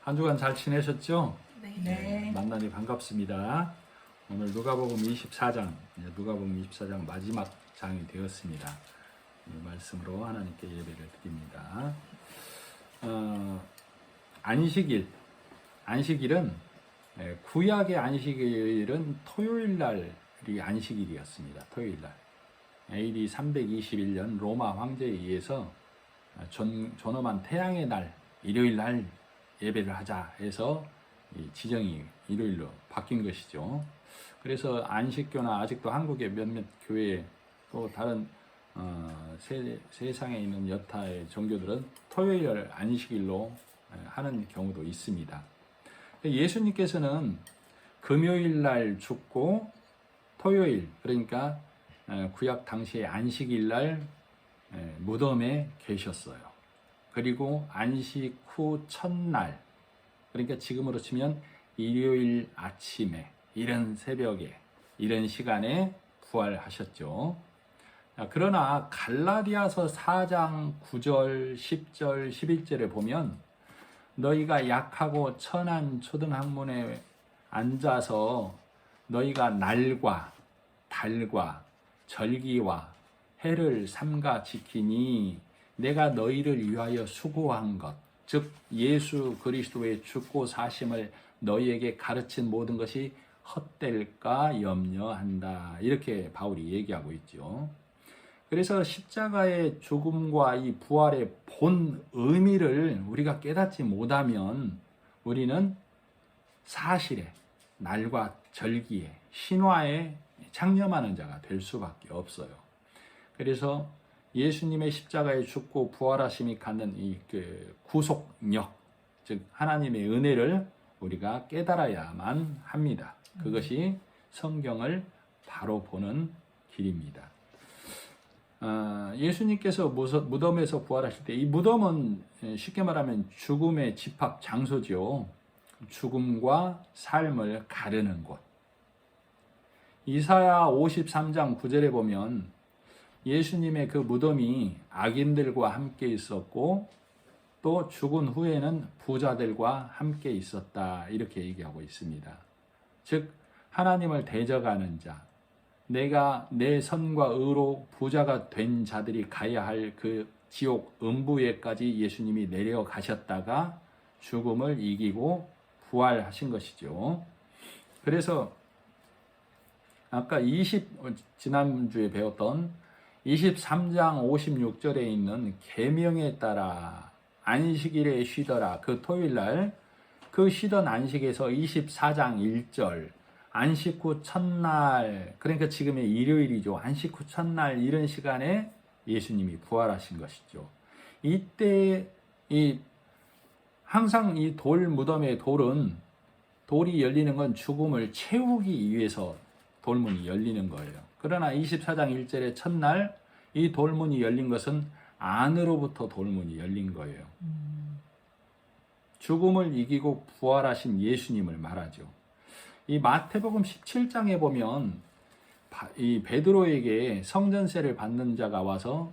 한 주간 잘 지내셨죠? 네. 만나니 반갑습니다. 오늘 누가복음 24장, 누가복음 24장 마지막 장이 되었습니다. 이 말씀으로 하나님께 예배를 드립니다. 안식일은 구약의 안식일은 토요일 날이 안식일이었습니다. 토요일 날. AD 321년 로마 황제에 의해서 존엄한 태양의 날, 일요일 날 예배를 하자 해서 지정이 일요일로 바뀐 것이죠. 그래서 안식교나 아직도 한국의 몇몇 교회 또 다른 세상에 있는 여타의 종교들은 토요일을 안식일로 하는 경우도 있습니다. 예수님께서는 금요일 날 죽고 토요일, 그러니까 구약 당시의 안식일 날 무덤에 계셨어요. 그리고 안식 후 첫날, 그러니까 지금으로 치면 일요일 아침에, 이른 새벽에, 이른 시간에 부활하셨죠. 그러나 갈라디아서 4장 9절, 10절, 11절에 보면 너희가 약하고 천한 초등학문에 앉아서 너희가 날과 달과 절기와 해를 삼가 지키니 내가 너희를 위하여 수고한 것, 즉 예수 그리스도의 죽고 사심을 너희에게 가르친 모든 것이 헛될까 염려한다. 이렇게 바울이 얘기하고 있죠. 그래서 십자가의 죽음과 이 부활의 본 의미를 우리가 깨닫지 못하면 우리는 사실에, 날과 절기에, 신화에 창념하는 자가 될 수밖에 없어요. 그래서 예수님의 십자가에 죽고 부활하심이 갖는 이 구속력, 즉 하나님의 은혜를 우리가 깨달아야만 합니다. 그것이 성경을 바로 보는 길입니다. 예수님께서 무덤에서 부활하실 때, 이 무덤은 쉽게 말하면 죽음의 집합 장소죠. 죽음과 삶을 가르는 곳. 이사야 53장 9절에 보면 예수님의 그 무덤이 악인들과 함께 있었고 또 죽은 후에는 부자들과 함께 있었다, 이렇게 얘기하고 있습니다. 즉 하나님을 대적하는 자, 내가 내 선과 의로 부자가 된 자들이 가야 할 그 지옥 음부에까지 예수님이 내려가셨다가 죽음을 이기고 부활하신 것이죠. 그래서 아까 지난주에 배웠던 23장 56절에 있는 계명에 따라 안식일에 쉬더라, 그 토요일날 그 쉬던 안식에서 24장 1절 안식 후 첫날, 그러니까 지금의 일요일이죠. 안식 후 첫날 이런 시간에 예수님이 부활하신 것이죠. 이때 항상 이 돌 무덤의 돌이 열리는 건 죽음을 채우기 위해서 돌문이 열리는 거예요. 그러나 24장 1절의 첫날 이 돌문이 열린 것은 안으로부터 돌문이 열린 거예요. 죽음을 이기고 부활하신 예수님을 말하죠. 이 마태복음 17장에 보면 이 베드로에게 성전세를 받는 자가 와서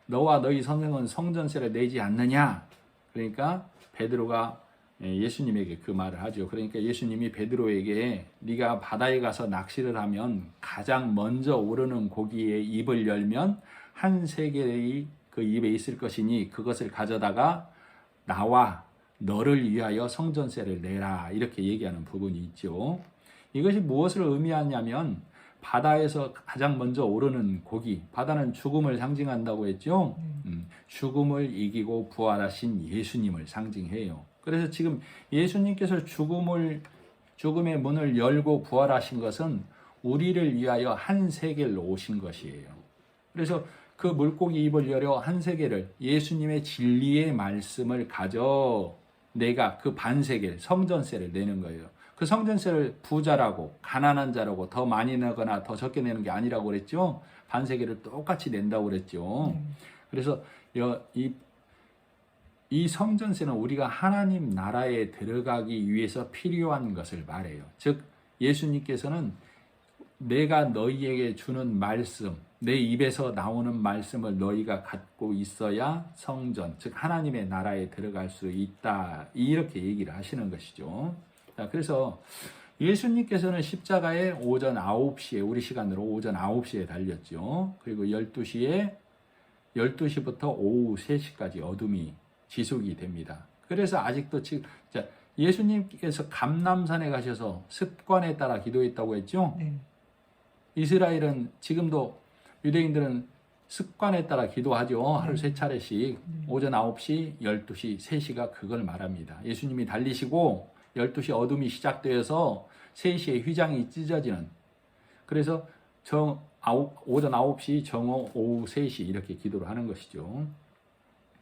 너와 너희 선생은 성전세를 내지 않느냐? 그러니까 베드로가 예수님에게 그 말을 하죠. 그러니까 예수님이 베드로에게 네가 바다에 가서 낚시를 하면 가장 먼저 오르는 고기의 입을 열면 한 세겔이 그 입에 있을 것이니 그것을 가져다가 나와 너를 위하여 성전세를 내라, 이렇게 얘기하는 부분이 있죠. 이것이 무엇을 의미하냐면 바다에서 가장 먼저 오르는 고기, 바다는 죽음을 상징한다고 했죠. 죽음을 이기고 부활하신 예수님을 상징해요. 그래서 지금 예수님께서 죽음의 문을 열고 부활하신 것은 우리를 위하여 한 세겔로 오신 것이에요. 그래서 그 물고기 입을 열어 한 세겔을, 예수님의 진리의 말씀을 가져 내가 그 반세겔 성전세를 내는 거예요. 그 성전세를 부자라고 가난한 자라고 더 많이 내거나 더 적게 내는 게 아니라고 그랬죠. 반세겔을 똑같이 낸다고 그랬죠. 그래서 이 성전세는 우리가 하나님 나라에 들어가기 위해서 필요한 것을 말해요. 즉 예수님께서는 내가 너희에게 주는 말씀, 내 입에서 나오는 말씀을 너희가 갖고 있어야 성전, 즉 하나님의 나라에 들어갈 수 있다. 이렇게 얘기를 하시는 것이죠. 자, 그래서 예수님께서는 십자가에 오전 9시에, 우리 시간으로 오전 9시에 달렸죠. 그리고 12시부터 오후 3시까지 어둠이 지속이 됩니다. 그래서 아직도 지금, 자, 예수님께서 감람산에 가셔서 습관에 따라 기도했다고 했죠. 네. 이스라엘은 지금도 유대인들은 습관에 따라 기도하죠. 하루 3차례씩. 오전 9시, 12시, 3시가 그걸 말합니다. 예수님이 달리시고 12시 어둠이 시작되어서 3시에 휘장이 찢어지는. 그래서 오전 9시, 정오, 오후 3시 이렇게 기도를 하는 것이죠.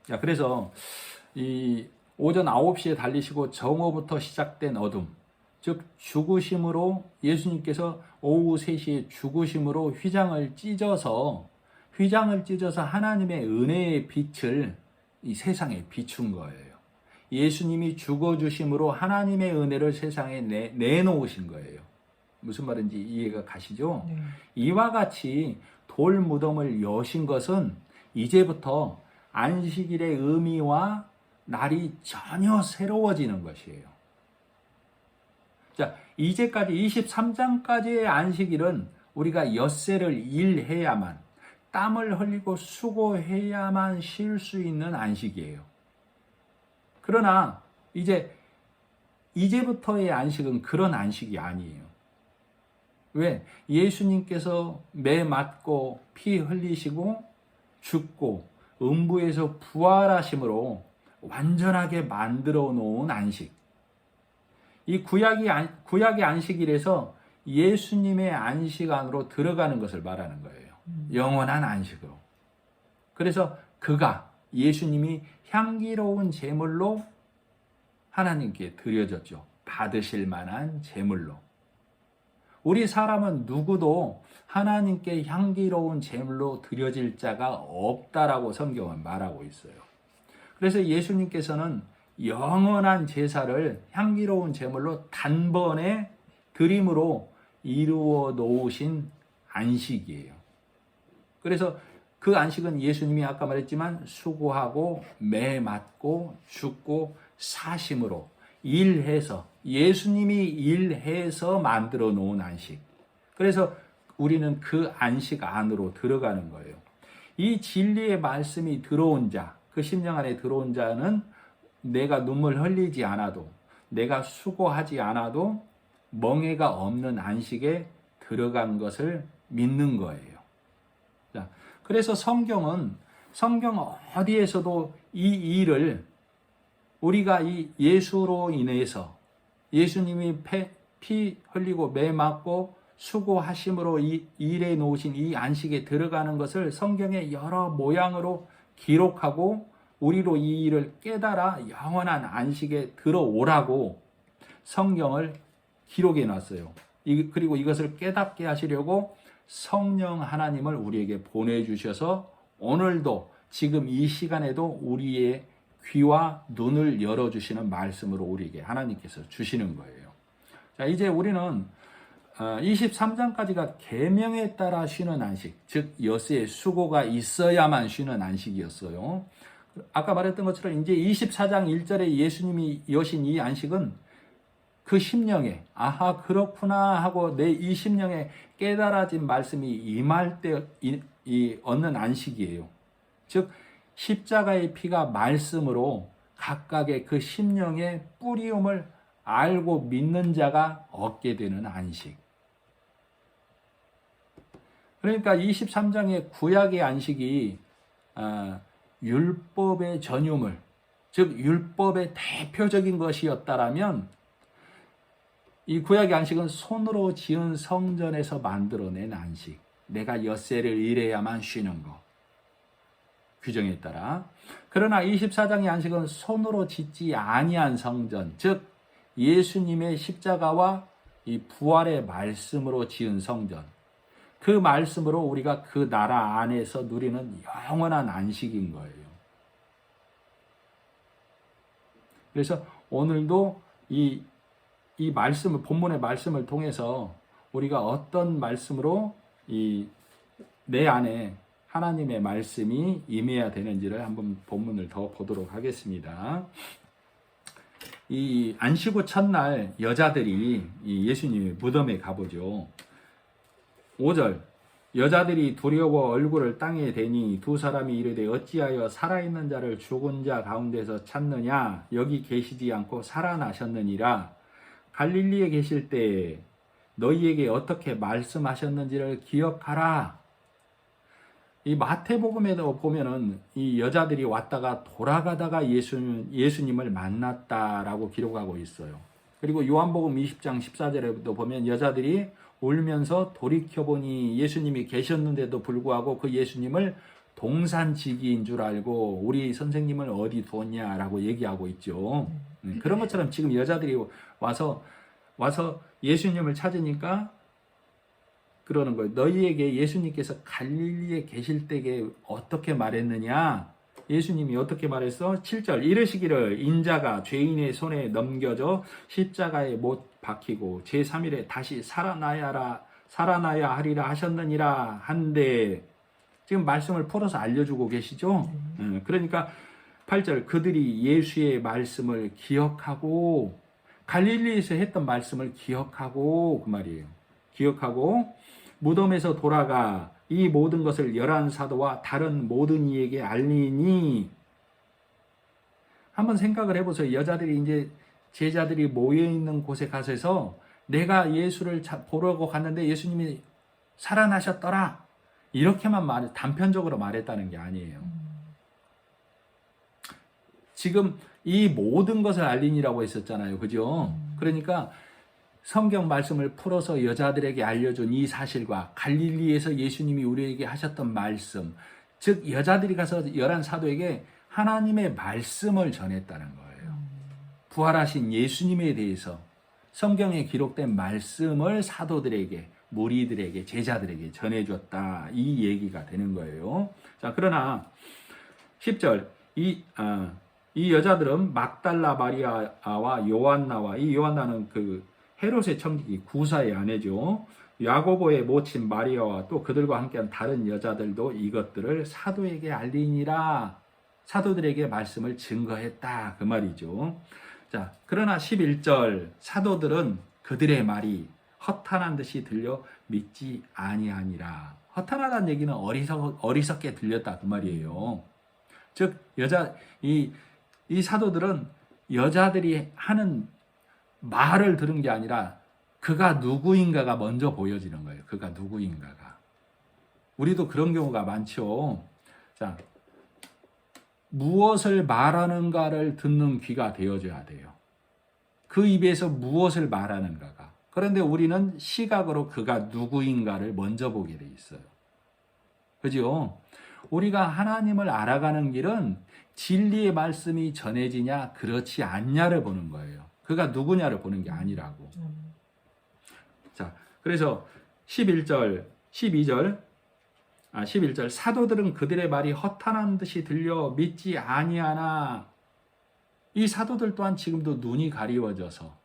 자, 그래서 이 오전 9시에 달리시고 정오부터 시작된 어둠, 즉 죽으심으로 예수님께서 오후 3시에 죽으심으로 휘장을 찢어서 하나님의 은혜의 빛을 이 세상에 비춘 거예요. 예수님이 죽어주심으로 하나님의 은혜를 세상에 내놓으신 거예요. 무슨 말인지 이해가 가시죠? 네. 이와 같이 돌 무덤을 여신 것은 이제부터 안식일의 의미와 날이 전혀 새로워지는 것이에요. 자, 이제까지 23장까지의 안식일은 우리가 엿새를 일해야만, 땀을 흘리고 수고해야만 쉴 수 있는 안식이에요. 그러나 이제부터의 안식은 그런 안식이 아니에요. 왜? 예수님께서 매 맞고 피 흘리시고 죽고 음부에서 부활하심으로 완전하게 만들어 놓은 안식. 이 구약의 안식일에서 예수님의 안식 안으로 들어가는 것을 말하는 거예요. 영원한 안식으로. 그래서 예수님이 향기로운 제물로 하나님께 드려졌죠. 받으실 만한 제물로. 우리 사람은 누구도 하나님께 향기로운 제물로 드려질 자가 없다라고 성경은 말하고 있어요. 그래서 예수님께서는 영원한 제사를 향기로운 제물로 단번에 드림으로 이루어 놓으신 안식이에요. 그래서 그 안식은 예수님이 아까 말했지만 수고하고 매 맞고 죽고 사심으로 일해서, 예수님이 일해서 만들어 놓은 안식. 그래서 우리는 그 안식 안으로 들어가는 거예요. 이 진리의 말씀이 들어온 자, 그 심령 안에 들어온 자는 내가 눈물 흘리지 않아도, 내가 수고하지 않아도 멍해가 없는 안식에 들어간 것을 믿는 거예요. 자, 그래서 성경 어디에서도 이 일을 우리가 이 예수로 인해서 예수님이 피 흘리고 매 맞고 수고하심으로 일해 놓으신 이 안식에 들어가는 것을 성경의 여러 모양으로 기록하고 우리로 이 일을 깨달아 영원한 안식에 들어오라고 성경을 기록해 놨어요. 그리고 이것을 깨닫게 하시려고 성령 하나님을 우리에게 보내주셔서 오늘도 지금 이 시간에도 우리의 귀와 눈을 열어주시는 말씀으로 우리에게 하나님께서 주시는 거예요. 자, 이제 우리는 23장까지가 계명에 따라 쉬는 안식, 즉 엿새의 수고가 있어야만 쉬는 안식이었어요. 아까 말했던 것처럼 이제 24장 1절에 예수님이 여신 이 안식은 그 심령에 아하 그렇구나 하고 내 이 심령에 깨달아진 말씀이 임할 때 얻는 안식이에요. 즉 십자가의 피가 말씀으로 각각의 그 심령의 뿌리움을 알고 믿는 자가 얻게 되는 안식. 그러니까 23장의 구약의 안식이 율법의 전유물, 즉 율법의 대표적인 것이었다라면 이 구약의 안식은 손으로 지은 성전에서 만들어낸 안식, 내가 엿새를 일해야만 쉬는 것, 규정에 따라. 그러나 24장의 안식은 손으로 짓지 아니한 성전, 즉 예수님의 십자가와 이 부활의 말씀으로 지은 성전, 그 말씀으로 우리가 그 나라 안에서 누리는 영원한 안식인 거예요. 그래서 오늘도 이 말씀을, 본문의 말씀을 통해서 우리가 어떤 말씀으로 내 안에 하나님의 말씀이 임해야 되는지를 한번 본문을 더 보도록 하겠습니다. 이 안식구 첫날 여자들이 이 예수님의 무덤에 가보죠. 5절 여자들이 두려워 얼굴을 땅에 대니 두 사람이 이르되 어찌하여 살아있는 자를 죽은 자 가운데서 찾느냐 여기 계시지 않고 살아나셨느니라. 갈릴리에 계실 때 너희에게 어떻게 말씀하셨는지를 기억하라. 이 마태복음에도 보면은 이 여자들이 왔다가 돌아가다가 예수님을 만났다라고 기록하고 있어요. 그리고 요한복음 20장 14절에도 보면 여자들이 울면서 돌이켜보니 예수님이 계셨는데도 불구하고 그 예수님을 동산지기인 줄 알고 우리 선생님을 어디 두었냐라고 얘기하고 있죠. 그런 것처럼 지금 여자들이 와서 예수님을 찾으니까 그러는 거예요. 너희에게 예수님께서 갈릴리에 계실 때에 어떻게 말했느냐? 예수님이 어떻게 말했어? 7절 이르시기를 인자가 죄인의 손에 넘겨져 십자가에 못 박히고 제3일에 다시 살아나야 하리라 하셨느니라 한데 지금 말씀을 풀어서 알려주고 계시죠? 그러니까 8절 그들이 예수의 말씀을 기억하고 갈릴리에서 했던 말씀을 기억하고 그 말이에요. 기억하고 무덤에서 돌아가 이 모든 것을 11사도와 다른 모든 이에게 알리니. 한번 생각을 해보세요. 여자들이 이제 제자들이 모여있는 곳에 가셔서 내가 예수를 보려고 갔는데 예수님이 살아나셨더라. 이렇게만 단편적으로 말했다는 게 아니에요. 지금 이 모든 것을 알리니라고 했었잖아요. 그죠? 그러니까 성경 말씀을 풀어서 여자들에게 알려준 이 사실과 갈릴리에서 예수님이 우리에게 하셨던 말씀, 즉 여자들이 가서 11사도에게 하나님의 말씀을 전했다는 거예요. 부활하신 예수님에 대해서 성경에 기록된 말씀을 사도들에게, 무리들에게, 제자들에게 전해줬다. 이 얘기가 되는 거예요. 자, 그러나 10절 이 여자들은 막달라 마리아와 요한나와 이 요한나는 그 헤롯의 청지기 구사의 아내죠. 야고보의 모친 마리아와 또 그들과 함께한 다른 여자들도 이것들을 사도에게 알리니라. 사도들에게 말씀을 증거했다. 그 말이죠. 자, 그러나 11절 사도들은 그들의 말이 허탄한 듯이 들려 믿지 아니하니라. 허탄하다는 얘기는 어리석게 들렸다. 그 말이에요. 즉 이 사도들은 여자들이 하는 말을 들은 게 아니라 그가 누구인가가 먼저 보여지는 거예요. 그가 누구인가가. 우리도 그런 경우가 많죠. 자, 무엇을 말하는가를 듣는 귀가 되어줘야 돼요. 그 입에서 무엇을 말하는가가. 그런데 우리는 시각으로 그가 누구인가를 먼저 보게 돼 있어요. 그죠? 우리가 하나님을 알아가는 길은 진리의 말씀이 전해지냐 그렇지 않냐를 보는 거예요. 그가 누구냐를 보는 게 아니라고. 자, 그래서 11절 사도들은 그들의 말이 허탄한 듯이 들려 믿지 아니하나. 이 사도들 또한 지금도 눈이 가리워져서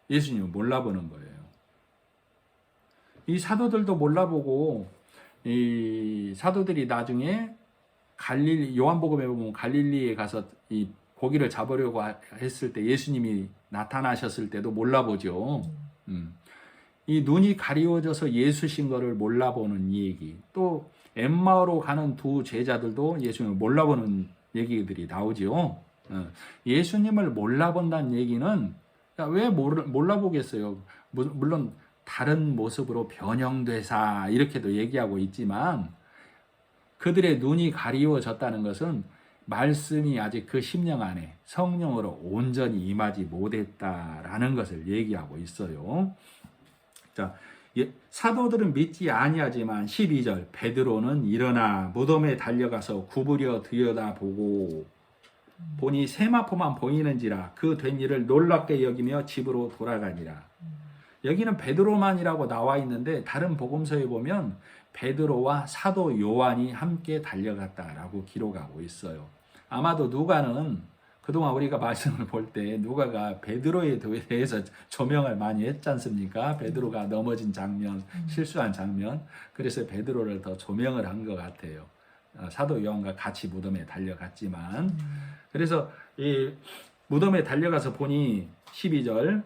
예수님을 몰라보는 거예요. 이 사도들도 몰라보고 이 사도들이 나중에 요한복음에 보면 갈릴리에 가서 이 고기를 잡으려고 했을 때 예수님이 나타나셨을 때도 몰라보죠. 이 눈이 가리워져서 예수신 거를 몰라보는 이 얘기. 또 엠마오로 가는 두 제자들도 예수님을 몰라보는 얘기들이 나오죠. 예수님을 몰라본다는 얘기는 왜 몰라보겠어요. 물론 다른 모습으로 변형되사 이렇게도 얘기하고 있지만 그들의 눈이 가리워졌다는 것은 말씀이 아직 그 심령 안에 성령으로 온전히 임하지 못했다라는 것을 얘기하고 있어요. 자, 사도들은 믿지 아니하지만 12절 베드로는 일어나 무덤에 달려가서 구부려 들여다보고 보니 세마포만 보이는지라 그 된 일을 놀랍게 여기며 집으로 돌아가니라. 여기는 베드로만이라고 나와 있는데 다른 복음서에 보면 베드로와 사도 요한이 함께 달려갔다라고 기록하고 있어요. 아마도 누가는 그동안 우리가 말씀을 볼 때 누가가 베드로에 대해서 조명을 많이 했지 않습니까? 베드로가 넘어진 장면, 실수한 장면. 그래서 베드로를 더 조명을 한 것 같아요. 사도 요한과 같이 무덤에 달려갔지만. 그래서 이 무덤에 달려가서 보니 12절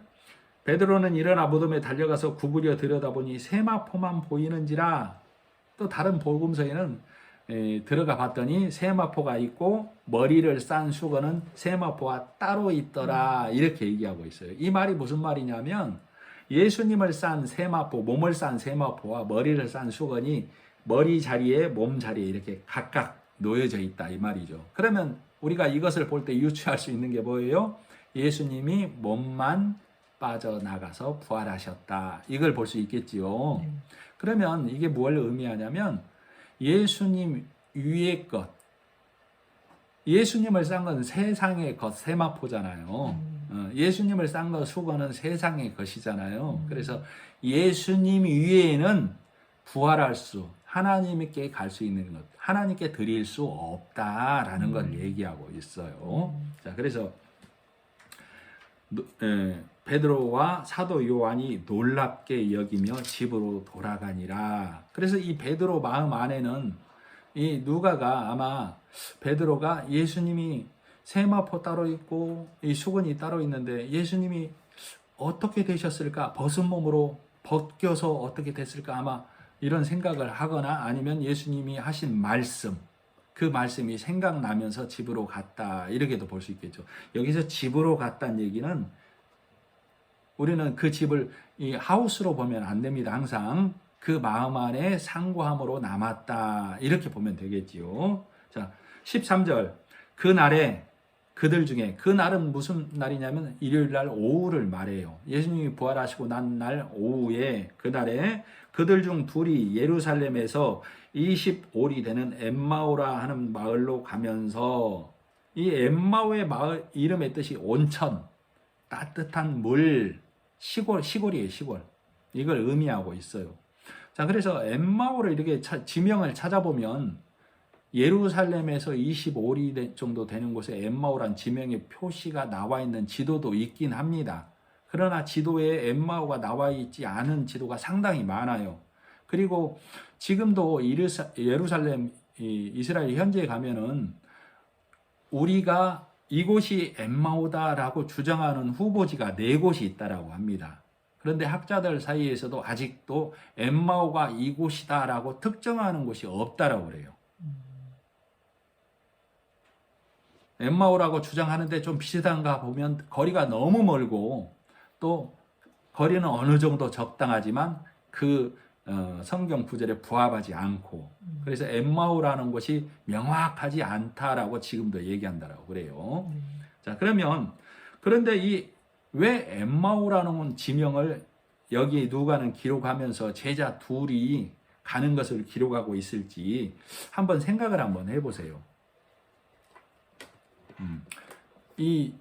베드로는 일어나 무덤에 달려가서 구부려 들여다보니 세마포만 보이는지라. 또 다른 복음서에는 들어가 봤더니 세마포가 있고 머리를 싼 수건은 세마포와 따로 있더라 이렇게 얘기하고 있어요. 이 말이 무슨 말이냐면 예수님을 싼 세마포, 몸을 싼 세마포와 머리를 싼 수건이 머리 자리에 몸 자리에 이렇게 각각 놓여져 있다 이 말이죠. 그러면 우리가 이것을 볼 때 유추할 수 있는 게 뭐예요? 예수님이 몸만 빠져나가서 부활하셨다. 이걸 볼 수 있겠지요. 그러면 이게 뭘 의미하냐면 예수님 위의 것, 예수님을 싼 건 세상의 것, 세마포잖아요. 예수님을 싼 것, 수건은 세상의 것이잖아요. 그래서 예수님 위에는 부활할 수, 하나님께 갈 수 있는 것, 하나님께 드릴 수 없다라는 걸 얘기하고 있어요. 자, 그래서 베드로와 사도 요한이 놀랍게 여기며 집으로 돌아가니라. 그래서 이 베드로 마음 안에는 이 누가가 아마 베드로가 예수님이 세마포 따로 있고 이 수건이 따로 있는데 예수님이 어떻게 되셨을까? 벗은 몸으로 벗겨서 어떻게 됐을까? 아마 이런 생각을 하거나 아니면 예수님이 하신 말씀, 그 말씀이 생각나면서 집으로 갔다 이렇게도 볼 수 있겠죠. 여기서 집으로 갔다는 얘기는 우리는 그 집을 이 하우스로 보면 안 됩니다. 항상 그 마음 안에 상고함으로 남았다 이렇게 보면 되겠지요. 자, 13절 그날에 그들 중에 그 날은 무슨 날이냐면 일요일 날 오후를 말해요. 예수님이 부활하시고 난 날 오후에 그날에 그들 중 둘이 예루살렘에서 25리 되는 엠마오라 하는 마을로 가면서 이 엠마오의 마을 이름의 뜻이 온천, 따뜻한 물, 시골이에요, 시골. 이걸 의미하고 있어요. 자, 그래서 엠마오를 이렇게 지명을 찾아보면 예루살렘에서 25리 정도 되는 곳에 엠마오란 지명의 표시가 나와 있는 지도도 있긴 합니다. 그러나 지도에 엠마오가 나와 있지 않은 지도가 상당히 많아요. 그리고 지금도 예루살렘, 이스라엘 현지에 가면은 우리가 이곳이 엠마오다라고 주장하는 후보지가 4곳이 있다라고 합니다. 그런데 학자들 사이에서도 아직도 엠마오가 이곳이다라고 특정하는 곳이 없다라고 그래요. 엠마오라고 주장하는데 좀 비슷한가 보면 거리가 너무 멀고 또 거리는 어느 정도 적당하지만 그 성경 구절에 부합하지 않고 그래서 엠마오라는 곳이 명확하지 않다라고 지금도 얘기한다라고 그래요. 자, 그런데 왜 엠마오라는 지명을 여기 누가는 기록하면서 제자 둘이 가는 것을 기록하고 있을지 한번 생각을 한번 해보세요. 이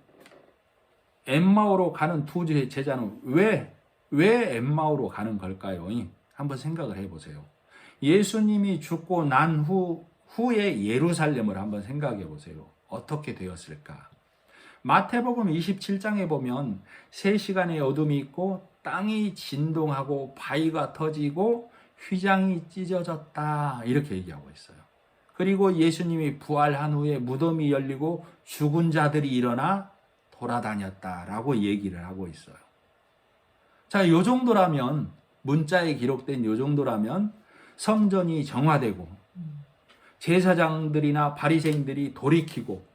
엠마오로 가는 두 제자는 왜 엠마오로 가는 걸까요? 한번 생각을 해보세요. 예수님이 죽고 난 후에 예루살렘을 한번 생각해 보세요. 어떻게 되었을까? 마태복음 27장에 보면 3시간의 어둠이 있고 땅이 진동하고 바위가 터지고 휘장이 찢어졌다 이렇게 얘기하고 있어요. 그리고 예수님이 부활한 후에 무덤이 열리고 죽은 자들이 일어나 돌아다녔다라고 얘기를 하고 있어요. 자, 요 정도라면 문자에 기록된 요 정도라면 성전이 정화되고 제사장들이나 바리새인들이 돌이키고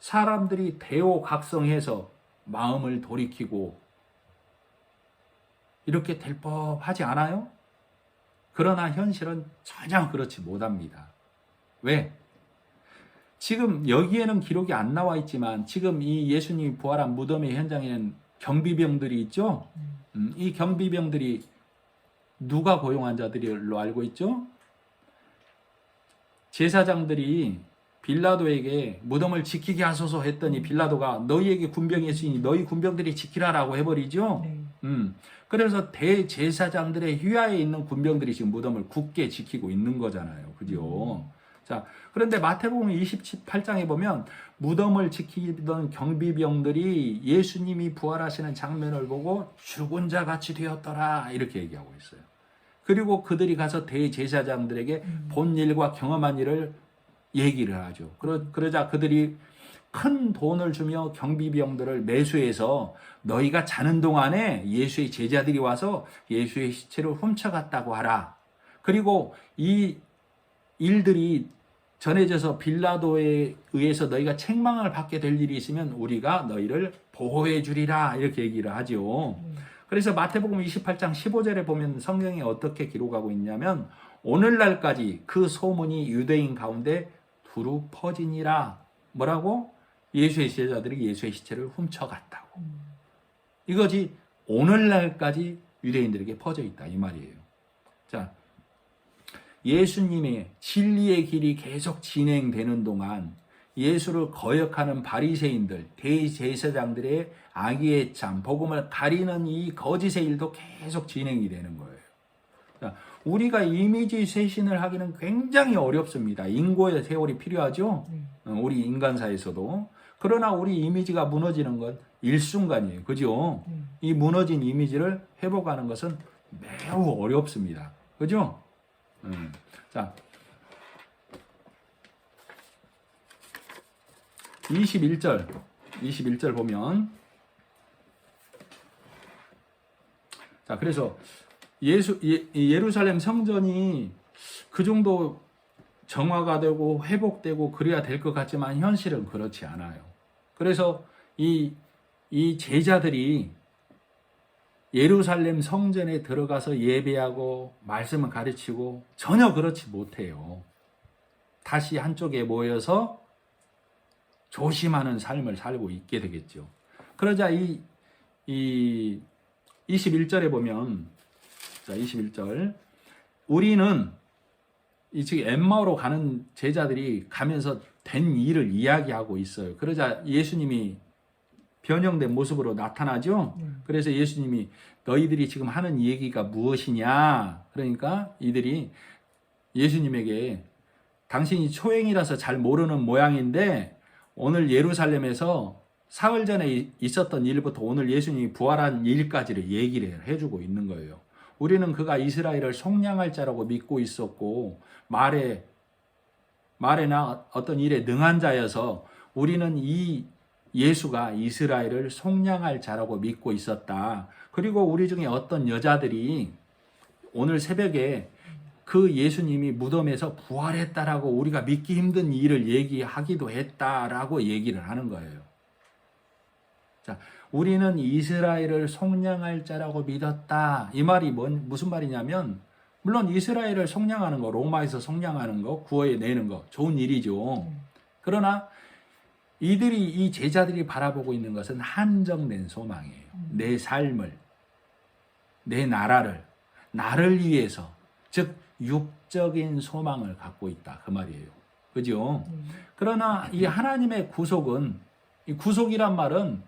사람들이 대오각성해서 마음을 돌이키고 이렇게 될 법하지 않아요? 그러나 현실은 전혀 그렇지 못합니다. 왜? 지금 여기에는 기록이 안 나와 있지만 지금 이 예수님이 부활한 무덤의 현장에는 경비병들이 있죠? 이 경비병들이 누가 고용한 자들로 알고 있죠? 제사장들이 빌라도에게 무덤을 지키게 하소서 했더니 빌라도가 너희에게 군병이 있으니 너희 군병들이 지키라라고 해버리죠. 그래서 대제사장들의 휘하에 있는 군병들이 지금 무덤을 굳게 지키고 있는 거잖아요. 그죠? 자, 그런데 마태복음 28장에 보면 무덤을 지키던 경비병들이 예수님이 부활하시는 장면을 보고 죽은 자 같이 되었더라 이렇게 얘기하고 있어요. 그리고 그들이 가서 대제사장들에게 본 일과 경험한 일을 얘기를 하죠. 그러자 그들이 큰 돈을 주며 경비병들을 매수해서 너희가 자는 동안에 예수의 제자들이 와서 예수의 시체를 훔쳐갔다고 하라. 그리고 이 일들이 전해져서 빌라도에 의해서 너희가 책망을 받게 될 일이 있으면 우리가 너희를 보호해 주리라 이렇게 얘기를 하죠. 그래서 마태복음 28장 15절에 보면 성경에 어떻게 기록하고 있냐면 오늘날까지 그 소문이 유대인 가운데 두루 퍼지니라. 뭐라고? 예수의 제자들이 예수의 시체를 훔쳐갔다고. 이것이 오늘날까지 유대인들에게 퍼져 있다 이 말이에요. 자, 예수님의 진리의 길이 계속 진행되는 동안 예수를 거역하는 바리새인들, 대제사장들의 악의의 참, 복음을 가리는 이 거짓의 일도 계속 진행이 되는 거예요. 자, 우리가 이미지 쇄신을 하기는 굉장히 어렵습니다. 인고의 세월이 필요하죠. 우리 인간사에서도. 그러나 우리 이미지가 무너지는 건 일순간이에요. 그죠? 이 무너진 이미지를 회복하는 것은 매우 어렵습니다. 그죠? 자, 21절 보면, 자, 그래서 예루살렘 성전이 그 정도 정화가 되고 회복되고 그래야 될 것 같지만 현실은 그렇지 않아요. 그래서 이 제자들이 예루살렘 성전에 들어가서 예배하고 말씀을 가르치고 전혀 그렇지 못해요. 다시 한쪽에 모여서 조심하는 삶을 살고 있게 되겠죠. 그러자 이 21절에 보면, 자, 21절. 우리는 지금 엠마오로 가는 제자들이 가면서 된 일을 이야기하고 있어요. 그러자 예수님이 변형된 모습으로 나타나죠. 그래서 예수님이 너희들이 지금 하는 얘기가 무엇이냐? 그러니까 이들이 예수님에게 당신이 초행이라서 잘 모르는 모양인데 오늘 예루살렘에서 사흘 전에 있었던 일부터 오늘 예수님이 부활한 일까지를 얘기를 해주고 있는 거예요. 우리는 그가 이스라엘을 속량할 자라고 믿고 있었고 말에나 어떤 일에 능한 자여서 우리는 이 예수가 이스라엘을 속량할 자라고 믿고 있었다. 그리고 우리 중에 어떤 여자들이 오늘 새벽에 그 예수님이 무덤에서 부활했다라고 우리가 믿기 힘든 일을 얘기하기도 했다라고 얘기를 하는 거예요. 자, 우리는 이스라엘을 속량할 자라고 믿었다. 이 말이 무슨 말이냐면, 물론 이스라엘을 속량하는 거, 로마에서 속량하는 거, 구원해내는 거, 좋은 일이죠. 그러나 이 제자들이 바라보고 있는 것은 한정된 소망이에요. 내 삶을, 내 나를 위해서, 즉 육적인 소망을 갖고 있다. 그 말이에요. 그죠? 그러나 이 하나님의 구속은, 이 구속이란 말은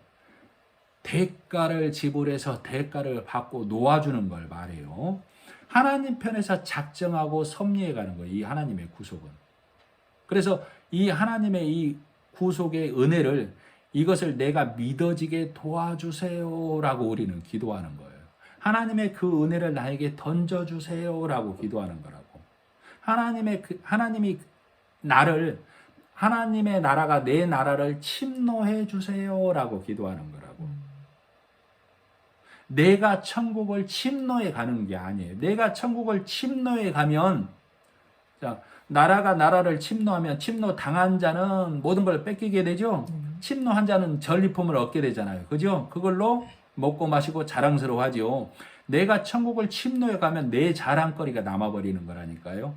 대가를 지불해서 대가를 받고 놓아주는 걸 말해요. 하나님 편에서 작정하고 섭리해가는 거예요. 이 하나님의 구속은. 그래서 이 하나님의 이 구속의 은혜를, 이것을 내가 믿어지게 도와주세요라고 우리는 기도하는 거예요. 하나님의 그 은혜를 나에게 던져주세요라고 기도하는 거라고. 하나님이 하나님의 나라가 내 나라를 침노해 주세요라고 기도하는 거라고. 내가 천국을 침노해 가는 게 아니에요. 내가 천국을 침노해 가면, 자, 나라가 나라를 침노하면 침노 당한 자는 모든 걸 뺏기게 되죠. 침노한 자는 전리품을 얻게 되잖아요. 그죠? 그걸로 먹고 마시고 자랑스러워하죠. 내가 천국을 침노해 가면 내 자랑거리가 남아버리는 거라니까요.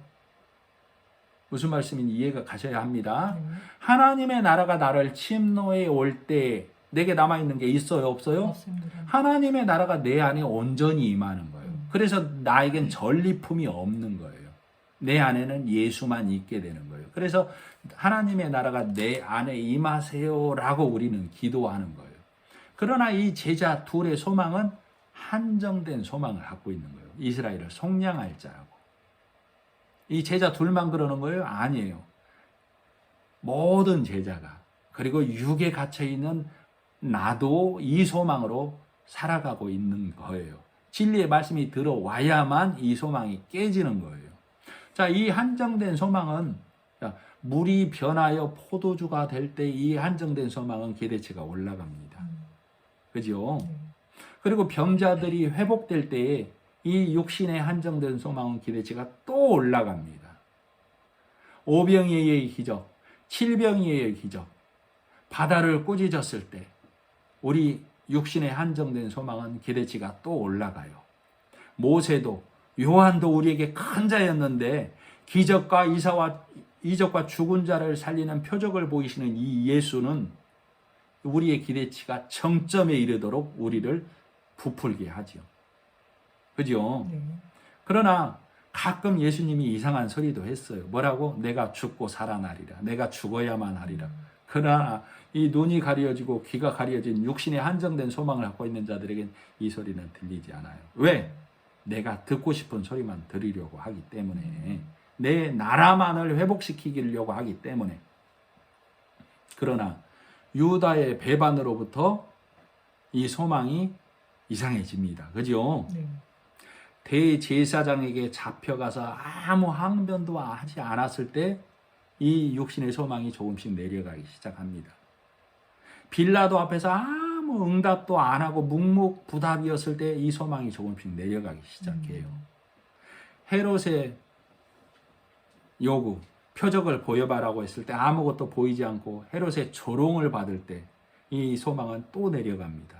무슨 말씀인지 이해가 가셔야 합니다. 하나님의 나라가 나를 침노해 올 때 내게 남아있는 게 있어요? 없어요? 없습니다. 하나님의 나라가 내 안에 온전히 임하는 거예요. 그래서 나에겐 전리품이 없는 거예요. 내 안에는 예수만 있게 되는 거예요. 그래서 하나님의 나라가 내 안에 임하세요라고 우리는 기도하는 거예요. 그러나 이 제자 둘의 소망은 한정된 소망을 갖고 있는 거예요. 이스라엘을 속량할 자라고. 이 제자 둘만 그러는 거예요? 아니에요. 모든 제자가, 그리고 육에 갇혀있는 나도 이 소망으로 살아가고 있는 거예요. 진리의 말씀이 들어와야만 이 소망이 깨지는 거예요. 자, 이 한정된 소망은, 물이 변하여 포도주가 될 때 이 한정된 소망은 기대치가 올라갑니다. 그죠? 그리고 병자들이 회복될 때에 이 육신의 한정된 소망은 기대치가 또 올라갑니다. 오병이어의 기적, 칠병이어의 기적, 바다를 꾸짖었을 때 우리 육신의 한정된 소망은 기대치가 또 올라가요. 모세도, 요한도 우리에게 큰 자였는데 기적과 이적과 죽은 자를 살리는 표적을 보이시는 이 예수는 우리의 기대치가 정점에 이르도록 우리를 부풀게 하죠. 그죠? 네. 그러나 가끔 예수님이 이상한 소리도 했어요. 뭐라고? 내가 죽고 살아나리라. 내가 죽어야만 하리라. 그러나 이 눈이 가려지고 귀가 가려진 육신에 한정된 소망을 갖고 있는 자들에겐 이 소리는 들리지 않아요. 왜? 내가 듣고 싶은 소리만 들으려고 하기 때문에, 내 나라만을 회복시키려고 하기 때문에. 그러나 유다의 배반으로부터 이 소망이 이상해집니다. 그죠? 네. 대제사장에게 잡혀가서 아무 항변도 하지 않았을 때 이 육신의 소망이 조금씩 내려가기 시작합니다. 빌라도 앞에서 아무 응답도 안 하고 묵묵부답이었을 때 이 소망이 조금씩 내려가기 시작해요. 헤롯의 요구, 표적을 보여봐라고 했을 때 아무것도 보이지 않고 헤롯의 조롱을 받을 때 이 소망은 또 내려갑니다.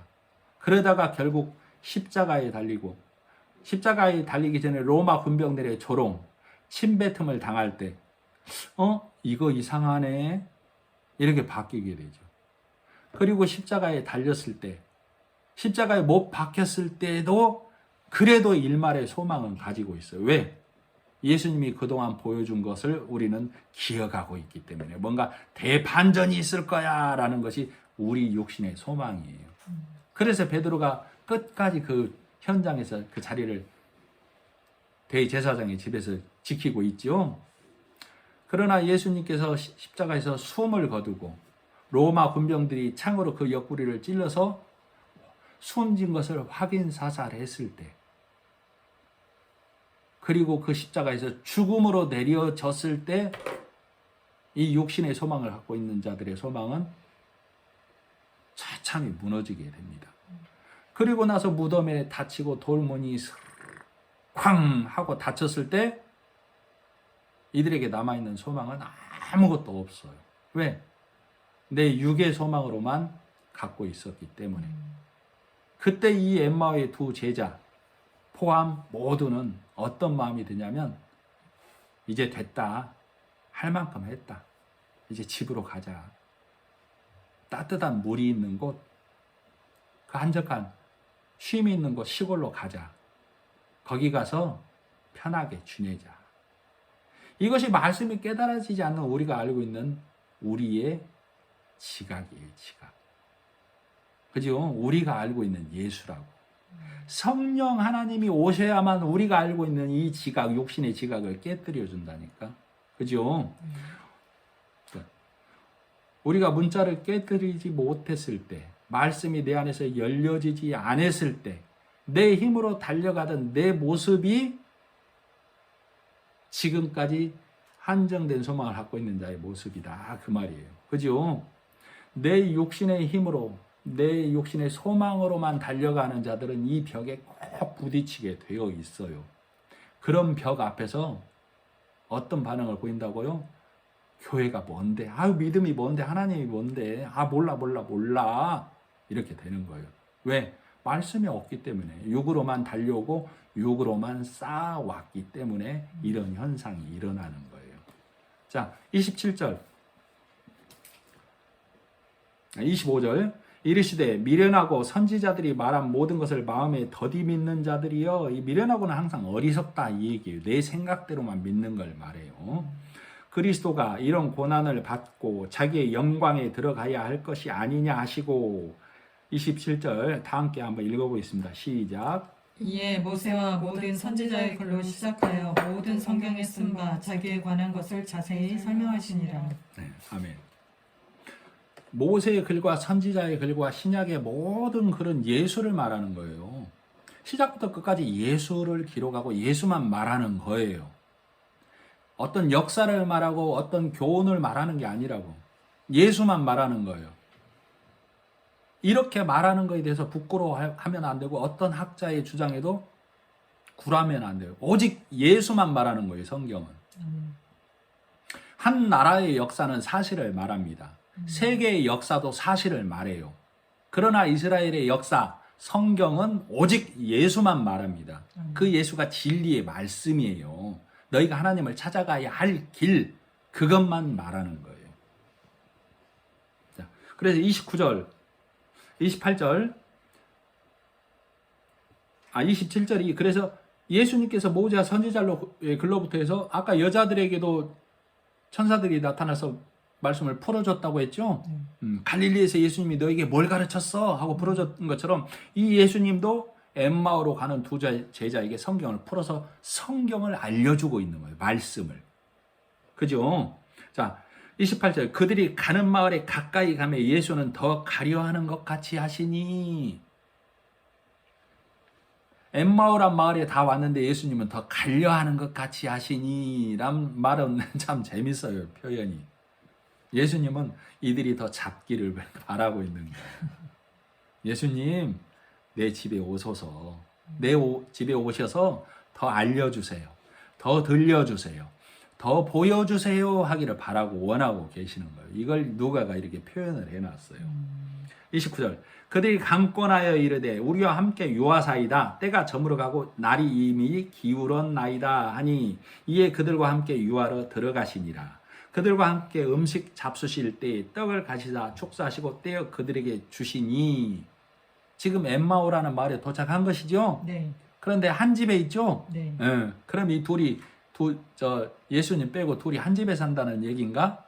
그러다가 결국 십자가에 달리고, 십자가에 달리기 전에 로마 군병들의 조롱, 침뱉음을 당할 때 이거 이상하네, 이렇게 바뀌게 되죠. 그리고 십자가에 달렸을 때, 십자가에 못 박혔을 때도 그래도 일말의 소망은 가지고 있어요. 왜? 예수님이 그동안 보여준 것을 우리는 기억하고 있기 때문에 뭔가 대반전이 있을 거야 라는 것이 우리 육신의 소망이에요. 그래서 베드로가 끝까지 그 현장에서 그 자리를 대제사장의 집에서 지키고 있죠. 그러나 예수님께서 십자가에서 숨을 거두고 로마 군병들이 창으로 그 옆구리를 찔러서 숨진 것을 확인사살했을 때, 그리고 그 십자가에서 죽음으로 내려졌을 때 이 육신의 소망을 갖고 있는 자들의 소망은 차참히 무너지게 됩니다. 그리고 나서 무덤에 다치고 돌문이 쾅 하고 닫혔을 때 이들에게 남아있는 소망은 아무것도 없어요. 왜? 내 육의 소망으로만 갖고 있었기 때문에. 그때 이 엠마오의 두 제자 포함 모두는 어떤 마음이 드냐면, 이제 됐다, 할 만큼 했다, 이제 집으로 가자. 따뜻한 물이 있는 곳, 그 한적한 쉼이 있는 곳 시골로 가자. 거기 가서 편하게 지내자. 이것이 말씀이 깨달아지지 않는 우리가 알고 있는 우리의 지각이에요, 지각. 그죠? 우리가 알고 있는 예수라고. 성령 하나님이 오셔야만 우리가 알고 있는 이 지각, 욕신의 지각을 깨뜨려 준다니까. 그죠? 우리가 문자를 깨뜨리지 못했을 때, 말씀이 내 안에서 열려지지 않았을 때, 내 힘으로 달려가던 내 모습이 지금까지 한정된 소망을 갖고 있는 자의 모습이다, 그 말이에요. 그죠? 내 육신의 힘으로, 내 육신의 소망으로만 달려가는 자들은 이 벽에 꼭 부딪히게 되어 있어요. 그런 벽 앞에서 어떤 반응을 보인다고요? 교회가 뭔데? 믿음이 뭔데? 하나님이 뭔데? 몰라. 이렇게 되는 거예요. 왜? 말씀이 없기 때문에. 육으로만 달려오고 육으로만 쌓아왔기 때문에 이런 현상이 일어나는 거예요. 자, 27절, 25절. 이르시되 미련하고 선지자들이 말한 모든 것을 마음에 더디 믿는 자들이여. 이 미련하고는 항상 어리석다 이 얘기예요. 내 생각대로만 믿는 걸 말해요. 그리스도가 이런 고난을 받고 자기의 영광에 들어가야 할 것이 아니냐 하시고. 27절 다 함께 한번 읽어보겠습니다. 시작. 이에 모세와 모든 선지자의 글로 시작하여 모든 성경에 쓴 바 자기에 관한 것을 자세히 설명하시니라. 네, 아멘. 모세의 글과 선지자의 글과 신약의 모든 글은 예수를 말하는 거예요. 시작부터 끝까지 예수를 기록하고 예수만 말하는 거예요. 어떤 역사를 말하고 어떤 교훈을 말하는 게 아니라고. 예수만 말하는 거예요. 이렇게 말하는 거에 대해서 부끄러워하면 안 되고 어떤 학자의 주장에도 굴하면 안 돼요. 오직 예수만 말하는 거예요, 성경은. 한 나라의 역사는 사실을 말합니다. 세계의 역사도 사실을 말해요. 그러나 이스라엘의 역사, 성경은 오직 예수만 말합니다. 그 예수가 진리의 말씀이에요. 너희가 하나님을 찾아가야 할 길, 그것만 말하는 거예요. 자, 그래서 29절, 28절, 27절이 그래서 예수님께서 모세와 선지자의 글로부터 해서 아까 여자들에게도 천사들이 나타나서 말씀을 풀어줬다고 했죠. 갈릴리에서 예수님이 너에게 뭘 가르쳤어? 하고 풀어줬던 것처럼 이 예수님도 엠마오로 가는 두 제자에게 성경을 풀어서 성경을 알려주고 있는 거예요. 말씀을. 그죠? 자, 28절. 그들이 가는 마을에 가까이 가면 예수는 더 가려하는 것 같이 하시니. 엠마오란 마을에 다 왔는데 예수님은 더 가려하는 것 같이 하시니. 란 말은 참 재밌어요. 표현이. 예수님은 이들이 더 잡기를 바라고 있는 거예요. 예수님, 내 집에 오소서. 내 집에 오셔서 더 알려주세요. 더 들려주세요. 더 보여주세요 하기를 바라고 원하고 계시는 거예요. 이걸 누가가 이렇게 표현을 해놨어요. 29절. 그들이 강권하여 이르되 우리와 함께 유하사이다. 때가 저물어가고 날이 이미 기울었나이다 하니 이에 그들과 함께 유하러 들어가시니라. 그들과 함께 음식 잡수실 때 떡을 가시다 축사하시고 떼어 그들에게 주시니. 지금 엠마오라는 마을에 도착한 것이죠. 네. 그런데 한 집에 있죠. 네. 그럼 이 둘이 예수님 빼고 둘이 한 집에 산다는 얘기인가?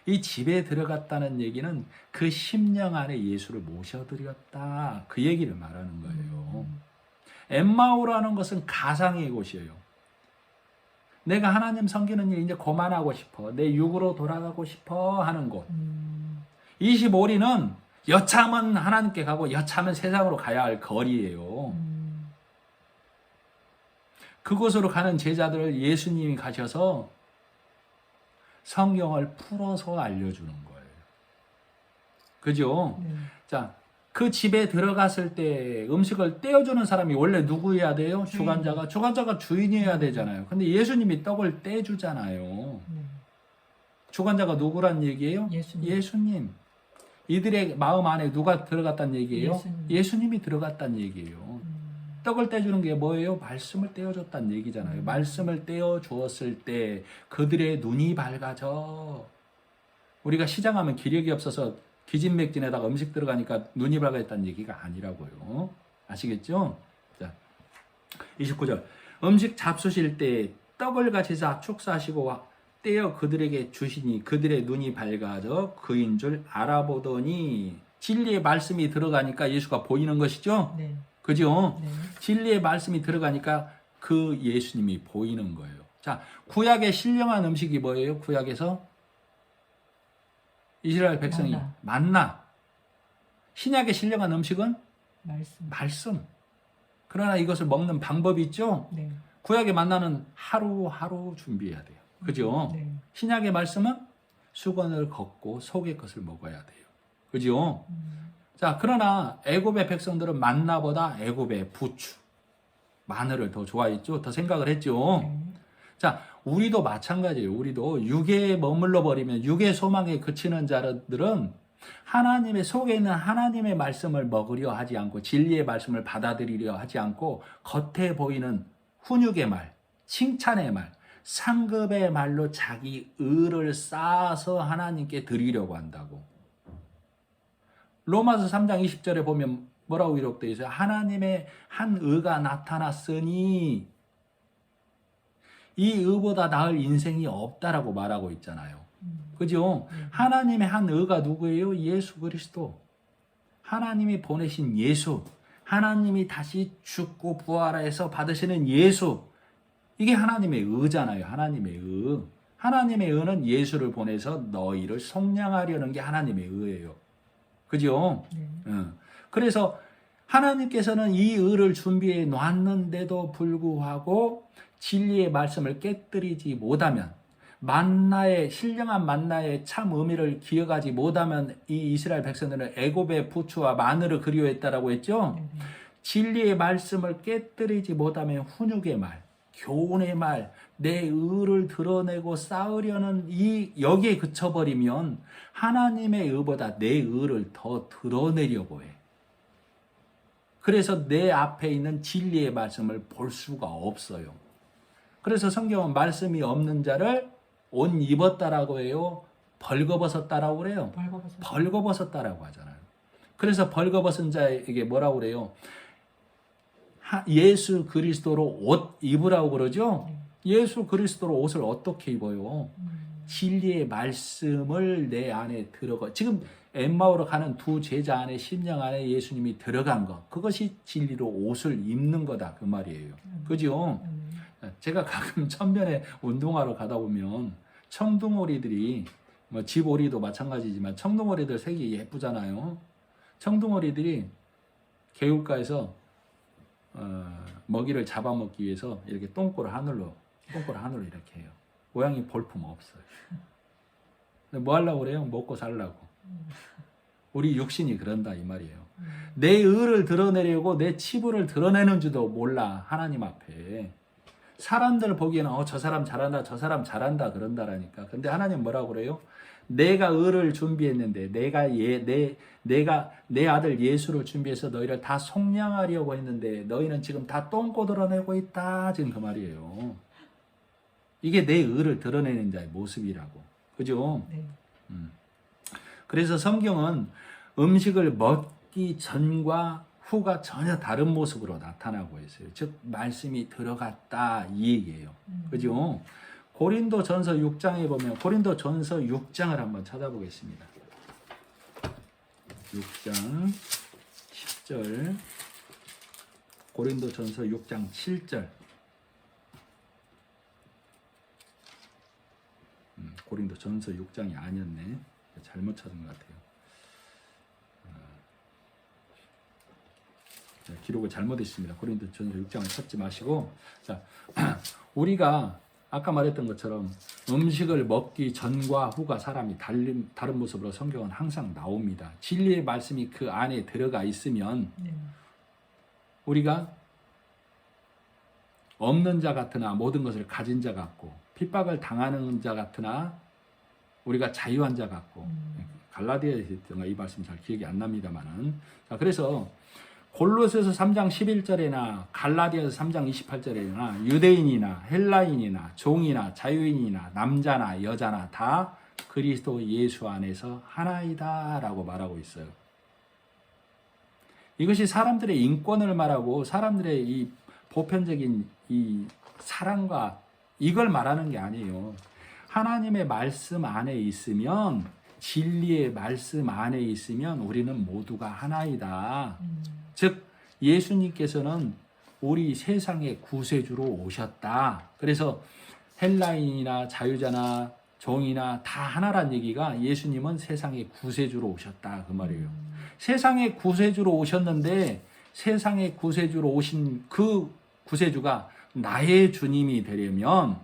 이 집에 들어갔다는 얘기는 그 심령 안에 예수를 모셔드렸다. 그 얘기를 말하는 거예요. 엠마오라는 것은 가상의 곳이에요. 내가 하나님 섬기는 일 이제 그만하고 싶어. 내 육으로 돌아가고 싶어 하는 곳. 25리는 여차하면 하나님께 가고 여차하면 세상으로 가야 할 거리예요. 그곳으로 가는 제자들을 예수님이 가셔서 성경을 풀어서 알려주는 거예요. 그죠? 자, 그 집에 들어갔을 때 음식을 떼어주는 사람이 원래 누구여야 돼요? 주관자가. 주관자가 주인이어야 되잖아요. 근데 예수님이 떡을 떼주잖아요. 주관자가 누구란 얘기예요? 예수님. 이들의 마음 안에 누가 들어갔단 얘기예요? 예수님이 들어갔단 얘기예요. 떡을 떼주는 게 뭐예요? 말씀을 떼어줬단 얘기잖아요. 말씀을 떼어주었을 때 그들의 눈이 밝아져. 우리가 시장하면 기력이 없어서 기진맥진에다가 음식 들어가니까 눈이 밝아졌다는 얘기가 아니라고요. 아시겠죠? 자, 29절. 음식 잡수실 때 떡을 가지사 축사하시고 떼어 그들에게 주시니 그들의 눈이 밝아져 그인 줄 알아보더니. 진리의 말씀이 들어가니까 예수가 보이는 것이죠? 네. 그죠? 네. 진리의 말씀이 들어가니까 그 예수님이 보이는 거예요. 자, 구약의 신령한 음식이 뭐예요? 구약에서 이스라엘 백성이 만나. 신약의 신령한 음식은 말씀. 그러나 이것을 먹는 방법이 있죠? 네. 구약의 만나는 하루하루 준비해야 돼요. 그죠? 네. 신약의 말씀은 수건을 걷고 속의 것을 먹어야 돼요. 그죠? 자, 그러나 애굽의 백성들은 만나보다 애굽의 부추, 마늘을 더 좋아했죠. 더 생각을 했죠. 자, 우리도 마찬가지예요. 우리도 육에 머물러 버리면 육의 소망에 그치는 자들은 하나님의 속에 있는 하나님의 말씀을 먹으려 하지 않고 진리의 말씀을 받아들이려 하지 않고 겉에 보이는 훈육의 말, 칭찬의 말, 상급의 말로 자기 의를 쌓아서 하나님께 드리려고 한다고. 로마서 3장 20절에 보면 뭐라고 기록되어 있어요? 하나님의 한 의가 나타났으니 이 의보다 나을 인생이 없다라고 말하고 있잖아요. 그죠? 하나님의 한 의가 누구예요? 예수 그리스도. 하나님이 보내신 예수. 하나님이 다시 죽고 부활해서 받으시는 예수, 이게 하나님의 의잖아요. 하나님의 의. 하나님의 의는 예수를 보내서 너희를 속량하려는 게 하나님의 의예요. 그죠? 네. 그래서 하나님께서는 이 의를 준비해 놨는데도 불구하고 진리의 말씀을 깨뜨리지 못하면, 만나의 신령한 만나의 참 의미를 기억하지 못하면 이 이스라엘 백성들은 애굽의 부추와 마늘을 그리워했다라고 했죠. 네. 진리의 말씀을 깨뜨리지 못하면 훈육의 말, 교훈의 말, 내 의를 드러내고 쌓으려는 여기에 그쳐버리면 하나님의 의보다 내 의를 더 드러내려고 해. 그래서 내 앞에 있는 진리의 말씀을 볼 수가 없어요. 그래서 성경은 말씀이 없는 자를 옷 입었다라고 해요. 벌거벗었다라고 그래요. 벌거벗었다라고 하잖아요. 그래서 벌거벗은 자에게 뭐라고 그래요? 예수 그리스도로 옷 입으라고 그러죠. 예수 그리스도로 옷을 어떻게 입어요? 진리의 말씀을 내 안에 들어가. 지금 엠마오로 가는 두 제자 안에, 심령 안에 예수님이 들어간 것, 그것이 진리로 옷을 입는 거다, 그 말이에요. 그죠? 제가 가끔 천변에 운동하러 가다 보면 청둥오리들이, 뭐 집오리도 마찬가지지만 청둥오리들 색이 예쁘잖아요. 청둥오리들이 개울가에서 먹이를 잡아먹기 위해서 이렇게 똥꼬를 하늘로 이렇게 해요. 고양이 볼품 없어요. 근데 뭐 하려고 그래요? 먹고 살라고. 우리 육신이 그런다, 이 말이에요. 내 의를 드러내려고 내 치부를 드러내는 줄도 몰라, 하나님 앞에. 사람들 보기에는 저 사람 잘한다, 저 사람 잘한다 그런다라니까. 근데 하나님 뭐라고 그래요? 내가 의를 준비했는데, 내가 내 아들 예수를 준비해서 너희를 다 속량하려고 했는데 너희는 지금 다 똥꼬 드러내고 있다, 지금 그 말이에요. 이게 내 의를 드러내는 자의 모습이라고. 그죠? 네. 그래서 성경은 음식을 먹기 전과 후가 전혀 다른 모습으로 나타나고 있어요. 즉 말씀이 들어갔다, 이 얘기예요. 그죠? 고린도전서 6장에 보면, 고린도전서 6장을 한번 찾아보겠습니다. 6장 10절, 고린도전서 6장 7절. 고린도전서 6장이 아니었네. 잘못 찾은 것 같아요. 기록을 잘못했습니다. 고린도전서 6장을 찾지 마시고, 자, 우리가 아까 말했던 것처럼 음식을 먹기 전과 후가 사람이 다른 모습으로 성경은 항상 나옵니다. 진리의 말씀이 그 안에 들어가 있으면 우리가 없는 자 같으나 모든 것을 가진 자 같고, 핍박을 당하는 자 같으나 우리가 자유한 자 같고, 갈라디아에서 있던가 이 말씀 잘 기억이 안 납니다만은. 자, 그래서 골로새서 3장 11절에나 갈라디아서 3장 28절에나 유대인이나 헬라인이나 종이나 자유인이나 남자나 여자나 다 그리스도 예수 안에서 하나이다 라고 말하고 있어요. 이것이 사람들의 인권을 말하고 사람들의 이 보편적인 이 사랑과 이걸 말하는 게 아니에요. 하나님의 말씀 안에 있으면, 진리의 말씀 안에 있으면 우리는 모두가 하나이다. 즉 예수님께서는 우리 세상의 구세주로 오셨다. 그래서 헬라인이나 자유자나 종이나 다 하나란 얘기가, 예수님은 세상의 구세주로 오셨다, 그 말이에요. 세상의 구세주로 오셨는데, 세상의 구세주로 오신 그 구세주가 나의 주님이 되려면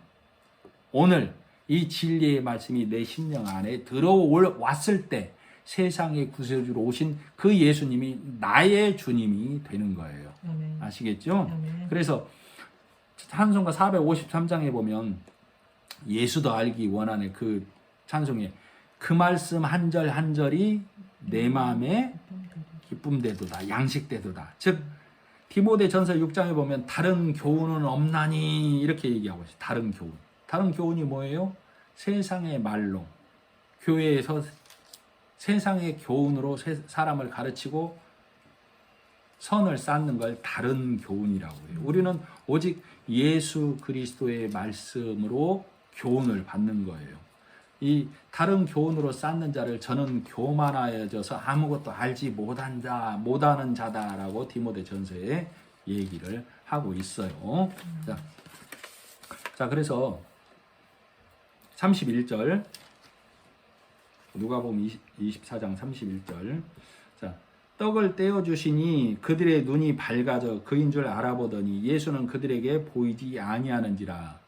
오늘 이 진리의 말씀이 내 심령 안에 들어왔을 때 세상의 구세주로 오신 그 예수님이 나의 주님이 되는 거예요. 아멘. 아시겠죠? 아멘. 그래서 찬송가 453장에 보면 예수도 알기 원하는 그 찬송에 그 말씀 한 절 한 절이 내 마음에 기쁨되도다, 양식되도다. 즉 디모데전서 6장에 보면 다른 교훈은 없나니 이렇게 얘기하고 있어요. 다른 교훈. 다른 교훈이 뭐예요? 세상의 말로, 교회에서 세상의 교훈으로 사람을 가르치고 선을 쌓는 걸 다른 교훈이라고 해요. 우리는 오직 예수 그리스도의 말씀으로 교훈을 받는 거예요. 이 다른 교훈으로 쌓는 자를 저는 교만하여져서 아무것도 알지 못하는 자다라고 디모데 전서에 얘기를 하고 있어요. 자, 그래서 31절 누가복음 24장 31절. 자, 떡을 떼어 주시니 그들의 눈이 밝아져 그인 줄 알아보더니 예수는 그들에게 보이지 아니하는지라.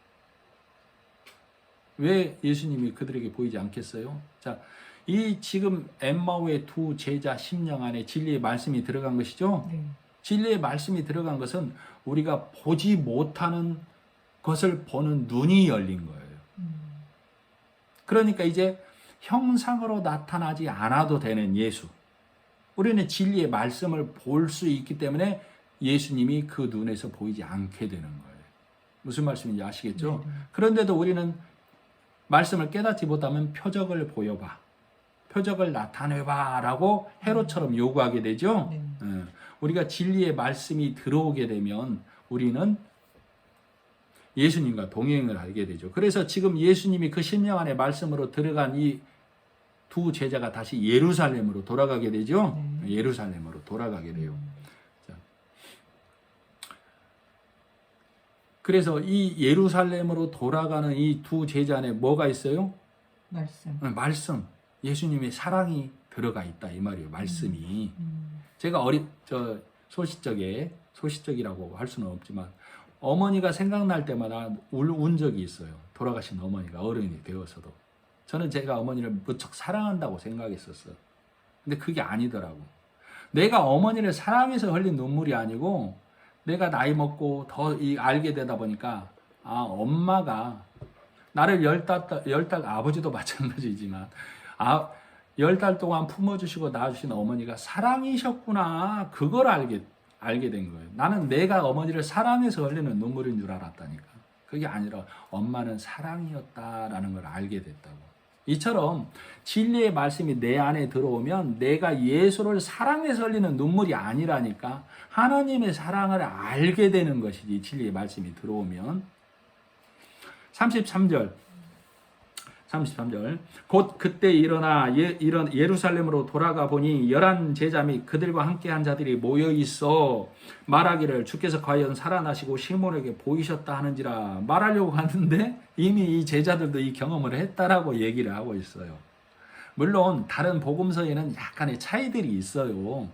왜 예수님이 그들에게 보이지 않겠어요? 자, 이 지금 엠마오의 두 제자 심령 안에 진리의 말씀이 들어간 것이죠. 네. 진리의 말씀이 들어간 것은 우리가 보지 못하는 것을 보는 눈이 열린 거예요. 그러니까 이제 형상으로 나타나지 않아도 되는 예수. 우리는 진리의 말씀을 볼 수 있기 때문에 예수님이 그 눈에서 보이지 않게 되는 거예요. 무슨 말씀인지 아시겠죠? 네. 그런데도 우리는 말씀을 깨닫지 못하면 표적을 보여봐. 표적을 나타내봐 라고 헤롯처럼 요구하게 되죠. 네. 우리가 진리의 말씀이 들어오게 되면 우리는 예수님과 동행을 하게 되죠. 그래서 지금 예수님이 그 심령 안에 말씀으로 들어간 이 두 제자가 다시 예루살렘으로 돌아가게 되죠. 네. 예루살렘으로 돌아가게 돼요. 자. 그래서 이 예루살렘으로 돌아가는 이 두 제자 안에 뭐가 있어요? 말씀. 말씀. 예수님의 사랑이 들어가 있다 이 말이에요. 말씀이. 음. 제가 소시적이라고 할 수는 없지만 어머니가 생각날 때마다 운 적이 있어요. 돌아가신 어머니가 어른이 되어서도. 저는 제가 어머니를 무척 사랑한다고 생각했었어요. 근데 그게 아니더라고. 내가 어머니를 사랑해서 흘린 눈물이 아니고 내가 나이 먹고 더 알게 되다 보니까 엄마가 나를 10달 아버지도 마찬가지지만 10달 동안 품어주시고 낳아주신 어머니가 사랑이셨구나. 그걸 알게 된 거예요. 나는 내가 어머니를 사랑해서 흘리는 눈물인 줄 알았다니까. 그게 아니라 엄마는 사랑이었다라는 걸 알게 됐다고. 이처럼 진리의 말씀이 내 안에 들어오면 내가 예수를 사랑해서 흘리는 눈물이 아니라니까 하나님의 사랑을 알게 되는 것이지 진리의 말씀이 들어오면. 33절 곧 그때 일어나 예루살렘으로 돌아가 보니 11 제자 및 그들과 함께한 자들이 모여 있어 말하기를 주께서 과연 살아나시고 시몬에게 보이셨다 하는지라. 말하려고 하는데 이미 이 제자들도 이 경험을 했다라고 얘기를 하고 있어요. 물론 다른 복음서에는 약간의 차이들이 있어요.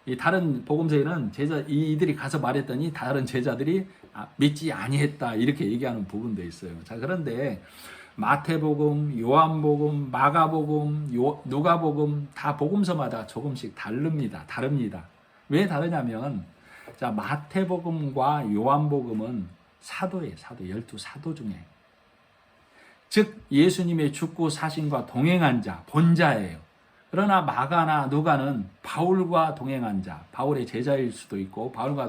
이 다른 복음서에는 이들이 가서 말했더니 다른 제자들이 믿지 아니했다 이렇게 얘기하는 부분도 있어요. 자, 그런데 마태복음, 요한복음, 마가복음, 누가복음 다 복음서마다 조금씩 다릅니다. 왜 다르냐면 자, 마태복음과 요한복음은 사도예요. 12사도 중에. 즉 예수님의 죽고 사신과 동행한 자, 본자예요. 그러나 마가나 누가는 바울과 동행한 자, 바울의 제자일 수도 있고 마가와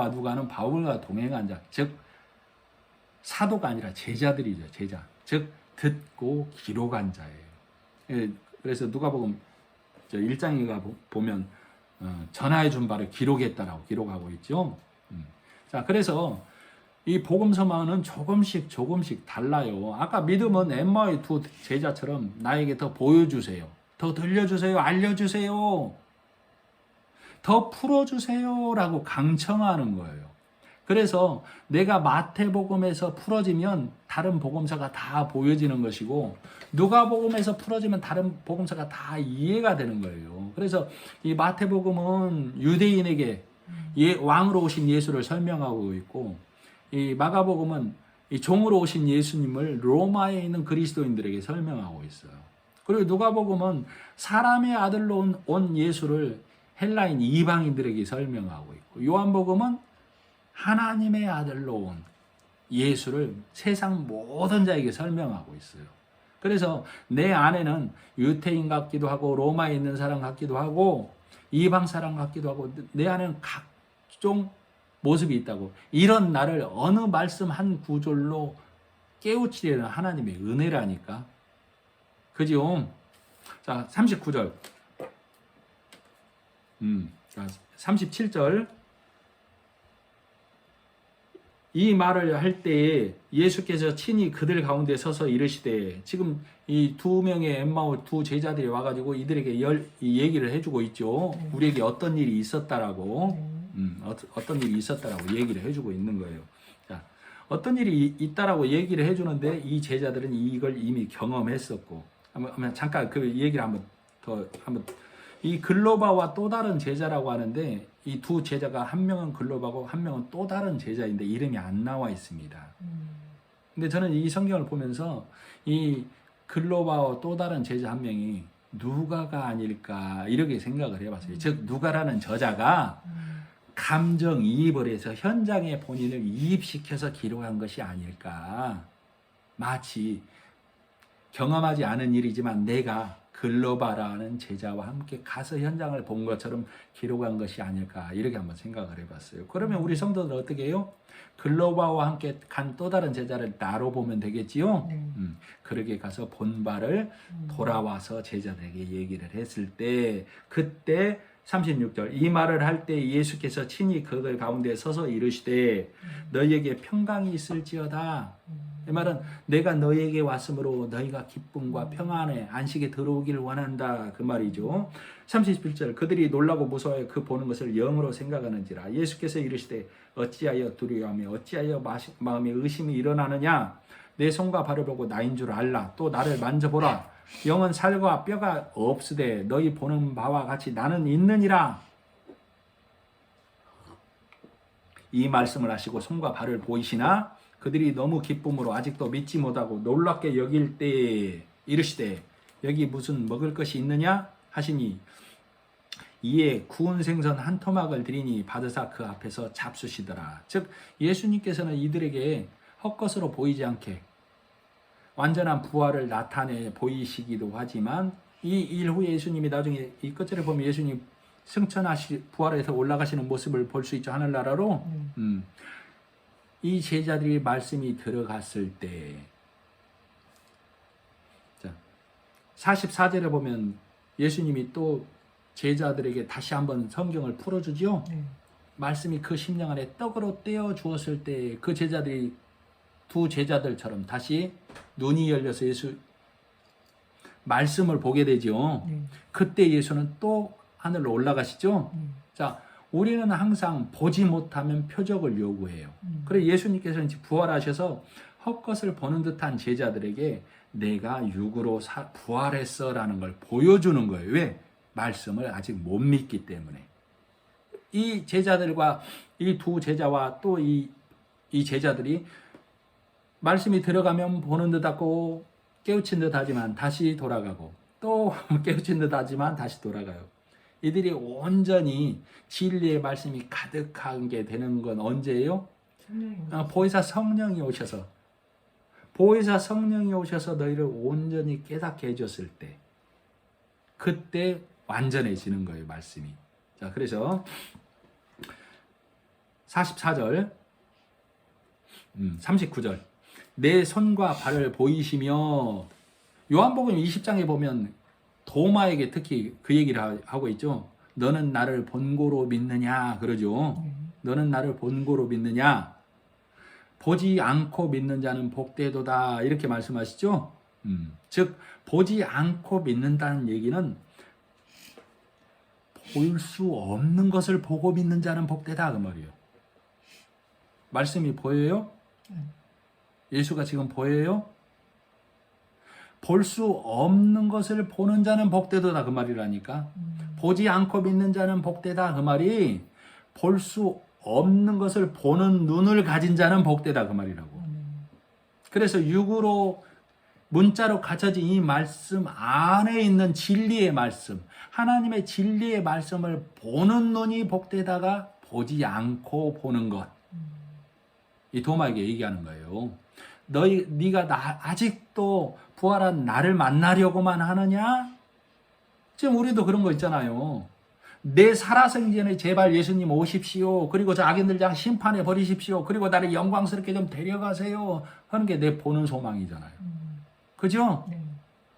누가는 바울과 동행한 자, 즉 사도가 아니라 제자들이죠. 제자. 즉 듣고 기록한 자예요. 그래서 누가복음 1장에 보면 전하해 준 바를 기록했다라고 기록하고 있죠. 자, 그래서 이 복음서만은 조금씩 달라요. 아까 믿음은 엠마오의 두 제자처럼 나에게 더 보여주세요. 더 들려주세요. 알려주세요. 더 풀어주세요라고 강청하는 거예요. 그래서 내가 마태복음에서 풀어지면 다른 복음서가 다 보여지는 것이고 누가복음에서 풀어지면 다른 복음서가 다 이해가 되는 거예요. 그래서 이 마태복음은 유대인에게 왕으로 오신 예수를 설명하고 있고 이 마가복음은 이 종으로 오신 예수님을 로마에 있는 그리스도인들에게 설명하고 있어요. 그리고 누가복음은 사람의 아들로 온 예수를 헬라인 이방인들에게 설명하고 있고 요한복음은 하나님의 아들로 온 예수를 세상 모든 자에게 설명하고 있어요. 그래서 내 안에는 유태인 같기도 하고 로마에 있는 사람 같기도 하고 이방 사람 같기도 하고 내 안에는 각종 모습이 있다고. 이런 나를 어느 말씀 한 구절로 깨우치려는 하나님의 은혜라니까. 그죠? 자, 39절. 37절. 이 말을 할 때에 예수께서 친히 그들 가운데 서서 이르시되, 지금 이 두 명의 엠마오 두 제자들이 와가지고 이들에게 이 얘기를 해주고 있죠. 네. 우리에게 어떤 일이 있었다라고, 네. 어떤 일이 있었다라고 얘기를 해주고 있는 거예요. 자, 어떤 일이 있다라고 얘기를 해주는데 이 제자들은 이걸 이미 경험했었고, 한번 잠깐 그 얘기를 한번 이 글로바와 또 다른 제자라고 하는데, 이 두 제자가 한 명은 글로바고 한 명은 또 다른 제자인데 이름이 안 나와 있습니다. 근데 저는 이 성경을 보면서 이 글로바와 또 다른 제자 한 명이 누가가 아닐까 이렇게 생각을 해봤어요. 즉 누가라는 저자가 감정이입을 해서 현장에 본인을 이입시켜서 기록한 것이 아닐까. 마치 경험하지 않은 일이지만 내가 글로바라는 제자와 함께 가서 현장을 본 것처럼 기록한 것이 아닐까, 이렇게 한번 생각을 해봤어요. 그러면 우리 성도들 어떻게 해요? 글로바와 함께 간 또 다른 제자를 나로 보면 되겠지요? 네. 그렇게 가서 본 바를 돌아와서 제자들에게 얘기를 했을 때, 그때 36절 이 말을 할 때 예수께서 친히 그들 가운데 서서 이르시되 너희에게 평강이 있을지어다. 이 말은 내가 너희에게 왔으므로 너희가 기쁨과 평안에 안식에 들어오기를 원한다, 그 말이죠. 37절 그들이 놀라고 무서워해 그 보는 것을 영으로 생각하는지라. 예수께서 이르시되 어찌하여 두려워하며 어찌하여 마음에 의심이 일어나느냐. 내 손과 발을 보고 나인 줄 알라. 또 나를 만져보라. 영은 살과 뼈가 없으되 너희 보는 바와 같이 나는 있느니라. 이 말씀을 하시고 손과 발을 보이시나 그들이 너무 기쁨으로 아직도 믿지 못하고 놀랍게 여길 때 이르시되 여기 무슨 먹을 것이 있느냐 하시니 이에 구운 생선 한 토막을 드리니 받으사 그 앞에서 잡수시더라. 즉 예수님께서는 이들에게 헛것으로 보이지 않게 완전한 부활을 나타내 보이시기도 하지만, 이 일 후에 예수님이 나중에 이 끝절에 보면 예수님 부활해서 올라가시는 모습을 볼 수 있죠. 하늘나라로. 이 제자들이 말씀이 들어갔을 때, 자, 44절에 보면 예수님이 또 제자들에게 다시 한번 성경을 풀어주죠. 네. 말씀이 그 심령 안에 떡으로 떼어 주었을 때 그 제자들이 두 제자들처럼 다시 눈이 열려서 예수 말씀을 보게 되죠. 네. 그때 예수는 또 하늘로 올라가시죠. 자, 우리는 항상 보지 못하면 표적을 요구해요. 그래 예수님께서는 부활하셔서 헛것을 보는 듯한 제자들에게 내가 육으로 부활했어라는 걸 보여주는 거예요. 왜? 말씀을 아직 못 믿기 때문에. 이 제자들과 이 두 제자와 또 이 제자들이 말씀이 들어가면 보는 듯 하고 깨우친 듯 하지만 다시 돌아가고 또 깨우친 듯 하지만 다시 돌아가요. 이들이 온전히 진리의 말씀이 가득한 게 되는 건 언제예요? 보혜사 성령이 오셔서 너희를 온전히 깨닫게 해줬을 때, 그때 완전해지는 거예요, 말씀이. 자, 그래서 44절 39절 내 손과 발을 보이시며, 요한복음 20장에 보면 도마에게 특히 그 얘기를 하고 있죠. 너는 나를 본고로 믿느냐 그러죠. 너는 나를 본고로 믿느냐. 보지 않고 믿는 자는 복되도다, 이렇게 말씀하시죠. 즉 보지 않고 믿는다는 얘기는 볼 수 없는 것을 보고 믿는 자는 복되다, 그 말이에요. 말씀이 보여요? 예수가 지금 보여요? 볼 수 없는 것을 보는 자는 복되도다, 그 말이라니까. 보지 않고 믿는 자는 복되다, 그 말이 볼 수 없는 것을 보는 눈을 가진 자는 복되다, 그 말이라고. 그래서 육으로 문자로 갖춰진 이 말씀 안에 있는 진리의 말씀, 하나님의 진리의 말씀을 보는 눈이 복되다가 보지 않고 보는 것. 이 도마에게 얘기하는 거예요. 네가 아직도 부활한 나를 만나려고만 하느냐? 지금 우리도 그런 거 있잖아요. 내 살아생전에 제발 예수님 오십시오. 그리고 저 악인들 장 심판해 버리십시오. 그리고 나를 영광스럽게 좀 데려가세요. 하는 게 내 보는 소망이잖아요. 그죠? 네.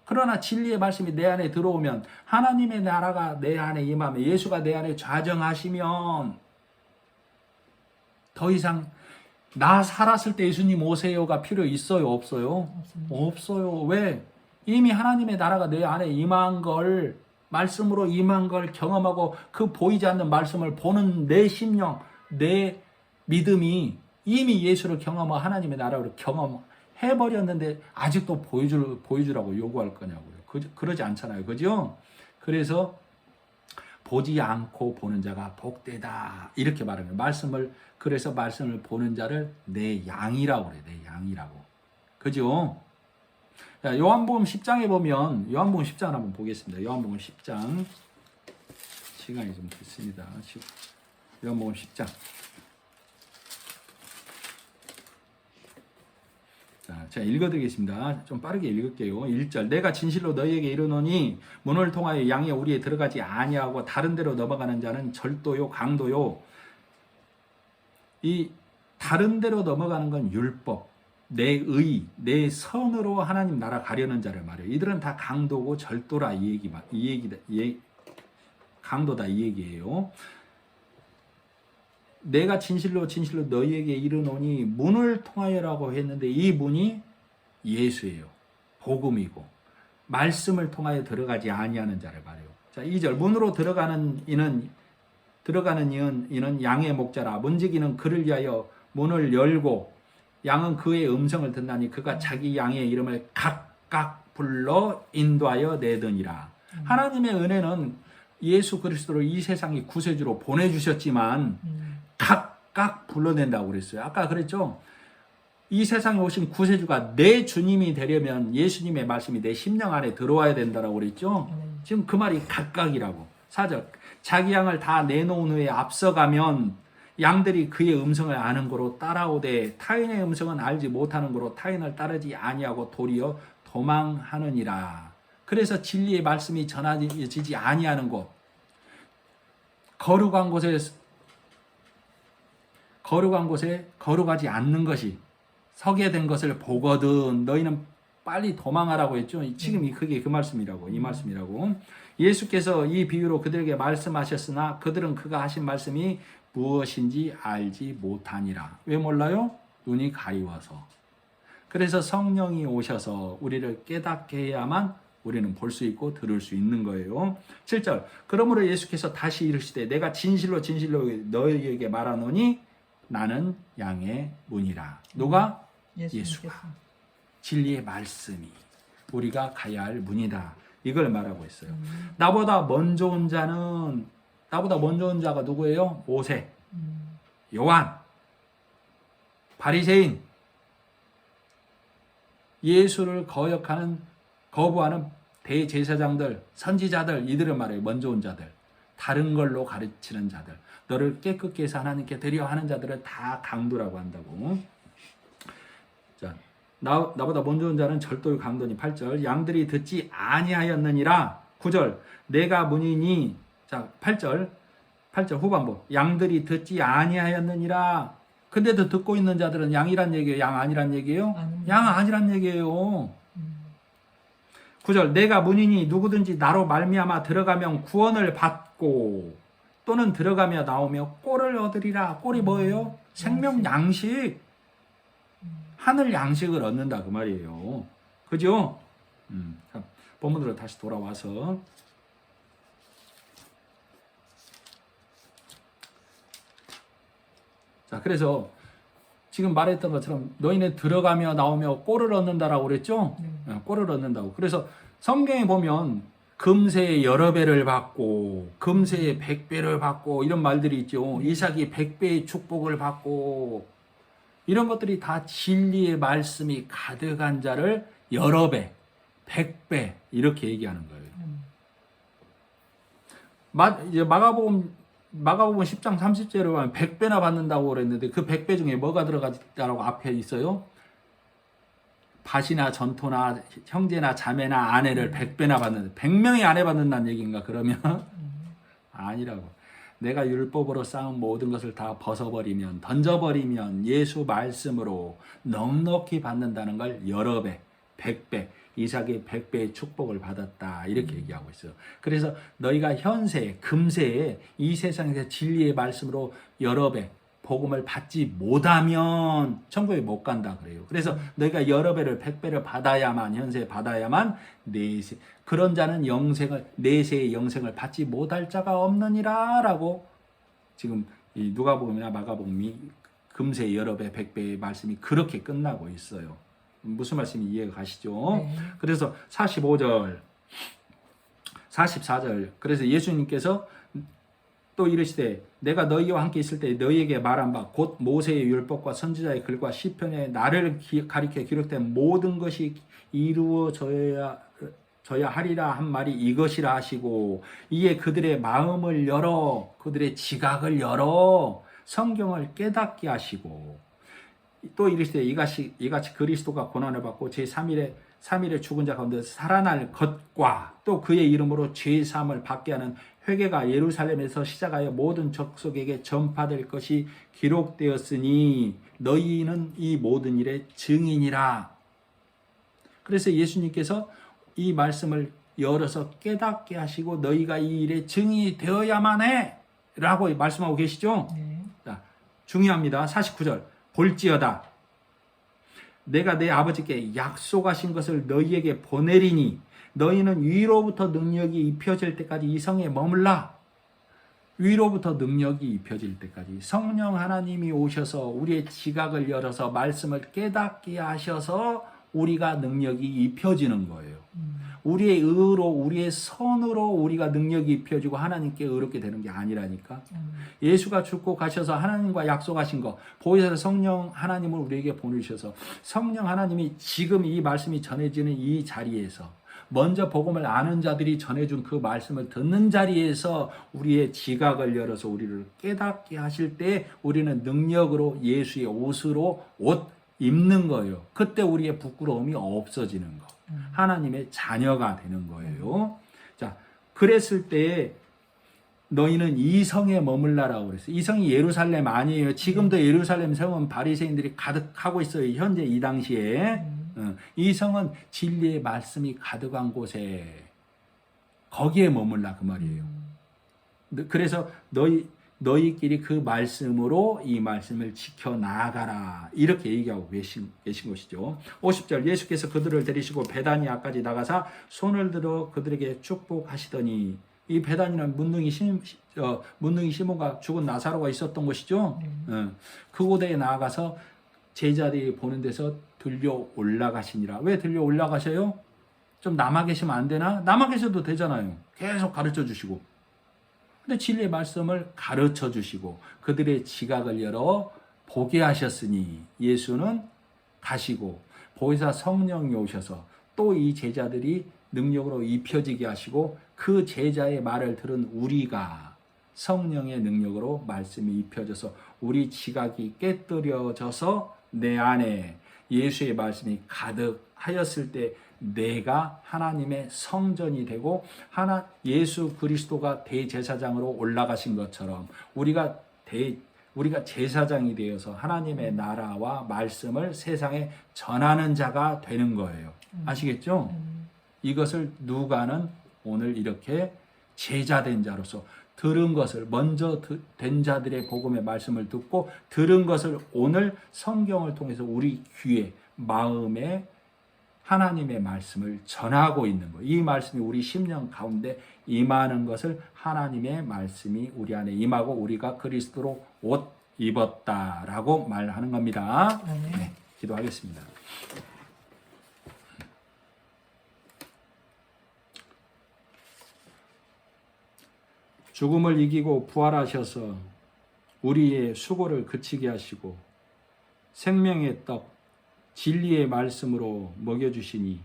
그러나 진리의 말씀이 내 안에 들어오면, 하나님의 나라가 내 안에 임하면, 예수가 내 안에 좌정하시면 더 이상 나 살았을 때 예수님 오세요가 필요 있어요, 없어요? 없습니다. 없어요. 왜? 이미 하나님의 나라가 내 안에 임한 걸, 말씀으로 임한 걸 경험하고 그 보이지 않는 말씀을 보는 내 심령, 내 믿음이 이미 예수를 경험하고 하나님의 나라를 경험해버렸는데 아직도 보여주라고 요구할 거냐고요. 그러지 않잖아요. 그죠? 그래서 보지 않고 보는 자가 복되다. 이렇게 말하는 거예요. 그래서 말씀을 보는 자를 내 양이라고 그래요. 내 양이라고. 그죠? 자, 요한복음 10장에 보면, 요한복음 10장 한번 보겠습니다. 요한복음 10장. 시간이 좀 됐습니다. 요한복음 10장. 자, 제가 읽어드리겠습니다. 좀 빠르게 읽을게요. 1절. 내가 진실로 너희에게 이르노니 문을 통하여 양의 우리에 들어가지 아니하고 다른 데로 넘어가는 자는 절도요 강도요. 이 다른 데로 넘어가는 건 율법, 내 의, 내 선으로 하나님 나라 가려는 자를 말해요. 이들은 다 강도고 절도라 강도다 이 얘기예요. 내가 진실로 너희에게 이르노니 문을 통하여라고 했는데 이 문이 예수예요. 복음이고 말씀을 통하여 들어가지 아니하는 자를 말해요. 자, 2절. 문으로 들어가는 이는 양의 목자라. 문지기는 그를 위하여 문을 열고 양은 그의 음성을 듣나니 그가 자기 양의 이름을 각각 불러 인도하여 내더니라. 하나님의 은혜는 예수 그리스도를 이 세상의 구세주로 보내주셨지만 각각 불러낸다고 그랬어요. 아까 그랬죠? 이 세상에 오신 구세주가 내 주님이 되려면 예수님의 말씀이 내 심령 안에 들어와야 된다고 그랬죠? 지금 그 말이 각각이라고. 4절. 자기 양을 다 내놓은 후에 앞서가면 양들이 그의 음성을 아는 거로 따라오되 타인의 음성은 알지 못하는 거로 타인을 따르지 아니하고 도리어 도망하느니라. 그래서 진리의 말씀이 전해지지 아니하는 곳, 거룩한 곳에 거룩하지 않는 것이 서게 된 것을 보거든 너희는 빨리 도망하라고 했죠. 지금 그게 그 말씀이라고, 이 말씀이라고. 예수께서 이 비유로 그들에게 말씀하셨으나 그들은 그가 하신 말씀이 무엇인지 알지 못하니라. 왜 몰라요? 눈이 가리워서. 그래서 성령이 오셔서 우리를 깨닫게 해야만 우리는 볼 수 있고 들을 수 있는 거예요. 7절. 그러므로 예수께서 다시 이르시되 내가 진실로 너희에게 말하노니 나는 양의 문이라. 누가? 예수가. 진리의 말씀이 우리가 가야 할 문이다. 이걸 말하고 있어요. 나보다 먼저 온 자가 누구예요? 모세, 요한, 바리새인, 예수를 거부하는 대제사장들, 선지자들, 이들을 말해요. 먼저 온 자들, 다른 걸로 가르치는 자들, 너를 깨끗게 해서 하나님께 드려 하는 자들을 다 강도라고 한다고. 자, 나보다 먼저 온 자는 절도의 강도니. 8절. 양들이 듣지 아니하였느니라. 9절. 내가 문이니. 자, 8절 후반부. 양들이 듣지 아니하였느니라. 근데도 듣고 있는 자들은 양이란 얘기예요? 양 아니란 얘기예요? 양 아니란 얘기예요. 9절. 내가 문이니 누구든지 나로 말미암아 들어가면 구원을 받고 또는 들어가며 나오며 꼴을 얻으리라. 꼴이 뭐예요? 생명 양식. 하늘 양식을 얻는다 그 말이에요. 그죠? 본문으로 다시 돌아와서 자, 그래서 지금 말했던 것처럼 너희는 들어가며 나오며 꼴을 얻는다라고 그랬죠? 꼴을 얻는다고. 그래서 성경에 보면 금세에 여러 배를 받고 금세에 100배를 받고 이런 말들이 있죠. 이삭이 100배의 축복을 받고 이런 것들이 다 진리의 말씀이 가득한 자를 여러 배, 100배 이렇게 얘기하는 거예요. 이제 마가복음 10장 30절에 보면 100배나 받는다고 그랬는데 그 100배 중에 뭐가 들어가다라고 앞에 있어요? 밭이나 전토나 형제나 자매나 아내를 100배나 받는다. 100명의 아내 받는다는 얘기인가 그러면? 아니라고. 내가 율법으로 쌓은 모든 것을 다 벗어버리면 던져버리면 예수 말씀으로 넉넉히 받는다는 걸 여러 배, 100배, 이삭이 100배의 축복을 받았다 이렇게 얘기하고 있어요. 그래서 너희가 현세, 금세에 이 세상에서 진리의 말씀으로 여러 배, 복음을 받지 못하면 천국에 못 간다 그래요. 그래서 너희가 여러 배를 100배를 받아야만, 현세 받아야만 내세, 그런 자는 내세의 영생을 받지 못할 자가 없느니라 라고 지금 이 누가복음이나 마가복음이 금세 여러 배 100배의 말씀이 그렇게 끝나고 있어요. 무슨 말씀이 이해가 가시죠? 네. 그래서 45절 44절 그래서 예수님께서 또 이르시되 내가 너희와 함께 있을 때 너희에게 말한 바 곧 모세의 율법과 선지자의 글과 시편에 나를 가리켜 기록된 모든 것이 이루어져야 하리라 한 말이 이것이라 하시고 이에 그들의 마음을 열어 그들의 지각을 열어 성경을 깨닫게 하시고 또 이르시되 이같이 그리스도가 고난을 받고 제3일에 죽은 자 가운데 살아날 것과 또 그의 이름으로 죄사함을 받게 하는 회개가 예루살렘에서 시작하여 모든 족속에게 전파될 것이 기록되었으니 너희는 이 모든 일의 증인이라. 그래서 예수님께서 이 말씀을 열어서 깨닫게 하시고 너희가 이 일의 증인이 되어야만 해 라고 말씀하고 계시죠. 네. 자, 중요합니다. 49절 볼지어다 내가 내 아버지께 약속하신 것을 너희에게 보내리니 너희는 위로부터 능력이 입혀질 때까지 이 성에 머물라. 위로부터 능력이 입혀질 때까지 성령 하나님이 오셔서 우리의 지각을 열어서 말씀을 깨닫게 하셔서 우리가 능력이 입혀지는 거예요. 우리의 의로 우리의 선으로 우리가 능력이 입혀지고 하나님께 의롭게 되는 게 아니라니까. 예수가 죽고 가셔서 하나님과 약속하신 거 보혜사 성령 하나님을 우리에게 보내주셔서 성령 하나님이 지금 이 말씀이 전해지는 이 자리에서 먼저 복음을 아는 자들이 전해준 그 말씀을 듣는 자리에서 우리의 지각을 열어서 우리를 깨닫게 하실 때 우리는 능력으로 예수의 옷으로 옷 입는 거예요. 그때 우리의 부끄러움이 없어지는 거. 하나님의 자녀가 되는 거예요. 자, 그랬을 때 너희는 이 성에 머물라라고 그랬어요. 이 성이 예루살렘 아니에요. 지금도 예루살렘 성은 바리새인들이 가득하고 있어요. 현재 이 당시에. 이 성은 진리의 말씀이 가득한 곳에 거기에 머물라 그 말이에요. 그래서 너희끼리 그 말씀으로 이 말씀을 지켜나가라 이렇게 얘기하고 계신 것이죠. 50절 예수께서 그들을 데리시고 베다니아까지 나가사 손을 들어 그들에게 축복하시더니 이 베다니는 문둥이 시몬과 죽은 나사로가 있었던 곳이죠. 그곳에 나아가서 제자들이 보는 데서 들려 올라가시니라. 왜 들려 올라가셔요? 좀 남아 계시면 안 되나? 남아 계셔도 되잖아요. 계속 가르쳐 주시고. 근데 진리의 말씀을 가르쳐 주시고 그들의 지각을 열어 보게 하셨으니 예수는 가시고 보혜사 성령이 오셔서 또 이 제자들이 능력으로 입혀지게 하시고 그 제자의 말을 들은 우리가 성령의 능력으로 말씀이 입혀져서 우리 지각이 깨뜨려져서 내 안에 예수의 말씀이 가득하였을 때 내가 하나님의 성전이 되고 예수 그리스도가 대제사장으로 올라가신 것처럼 우리가 제사장이 되어서 하나님의 나라와 말씀을 세상에 전하는 자가 되는 거예요. 아시겠죠? 이것을 누가는 오늘 이렇게 제자된 자로서 들은 것을 먼저 된 자들의 복음의 말씀을 듣고 들은 것을 오늘 성경을 통해서 우리 귀에 마음에 하나님의 말씀을 전하고 있는 거예요. 이 말씀이 우리 심령 가운데 임하는 것을 하나님의 말씀이 우리 안에 임하고 우리가 그리스도로 옷 입었다라고 말하는 겁니다. 네, 기도하겠습니다. 죽음을 이기고 부활하셔서 우리의 수고를 그치게 하시고 생명의 떡 진리의 말씀으로 먹여주시니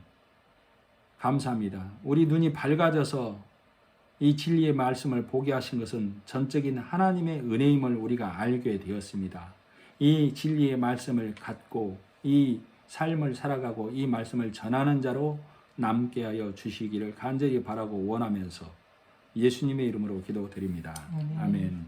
감사합니다. 우리 눈이 밝아져서 이 진리의 말씀을 보게 하신 것은 전적인 하나님의 은혜임을 우리가 알게 되었습니다. 이 진리의 말씀을 갖고 이 삶을 살아가고 이 말씀을 전하는 자로 남게 하여 주시기를 간절히 바라고 원하면서 예수님의 이름으로 기도드립니다. 아멘.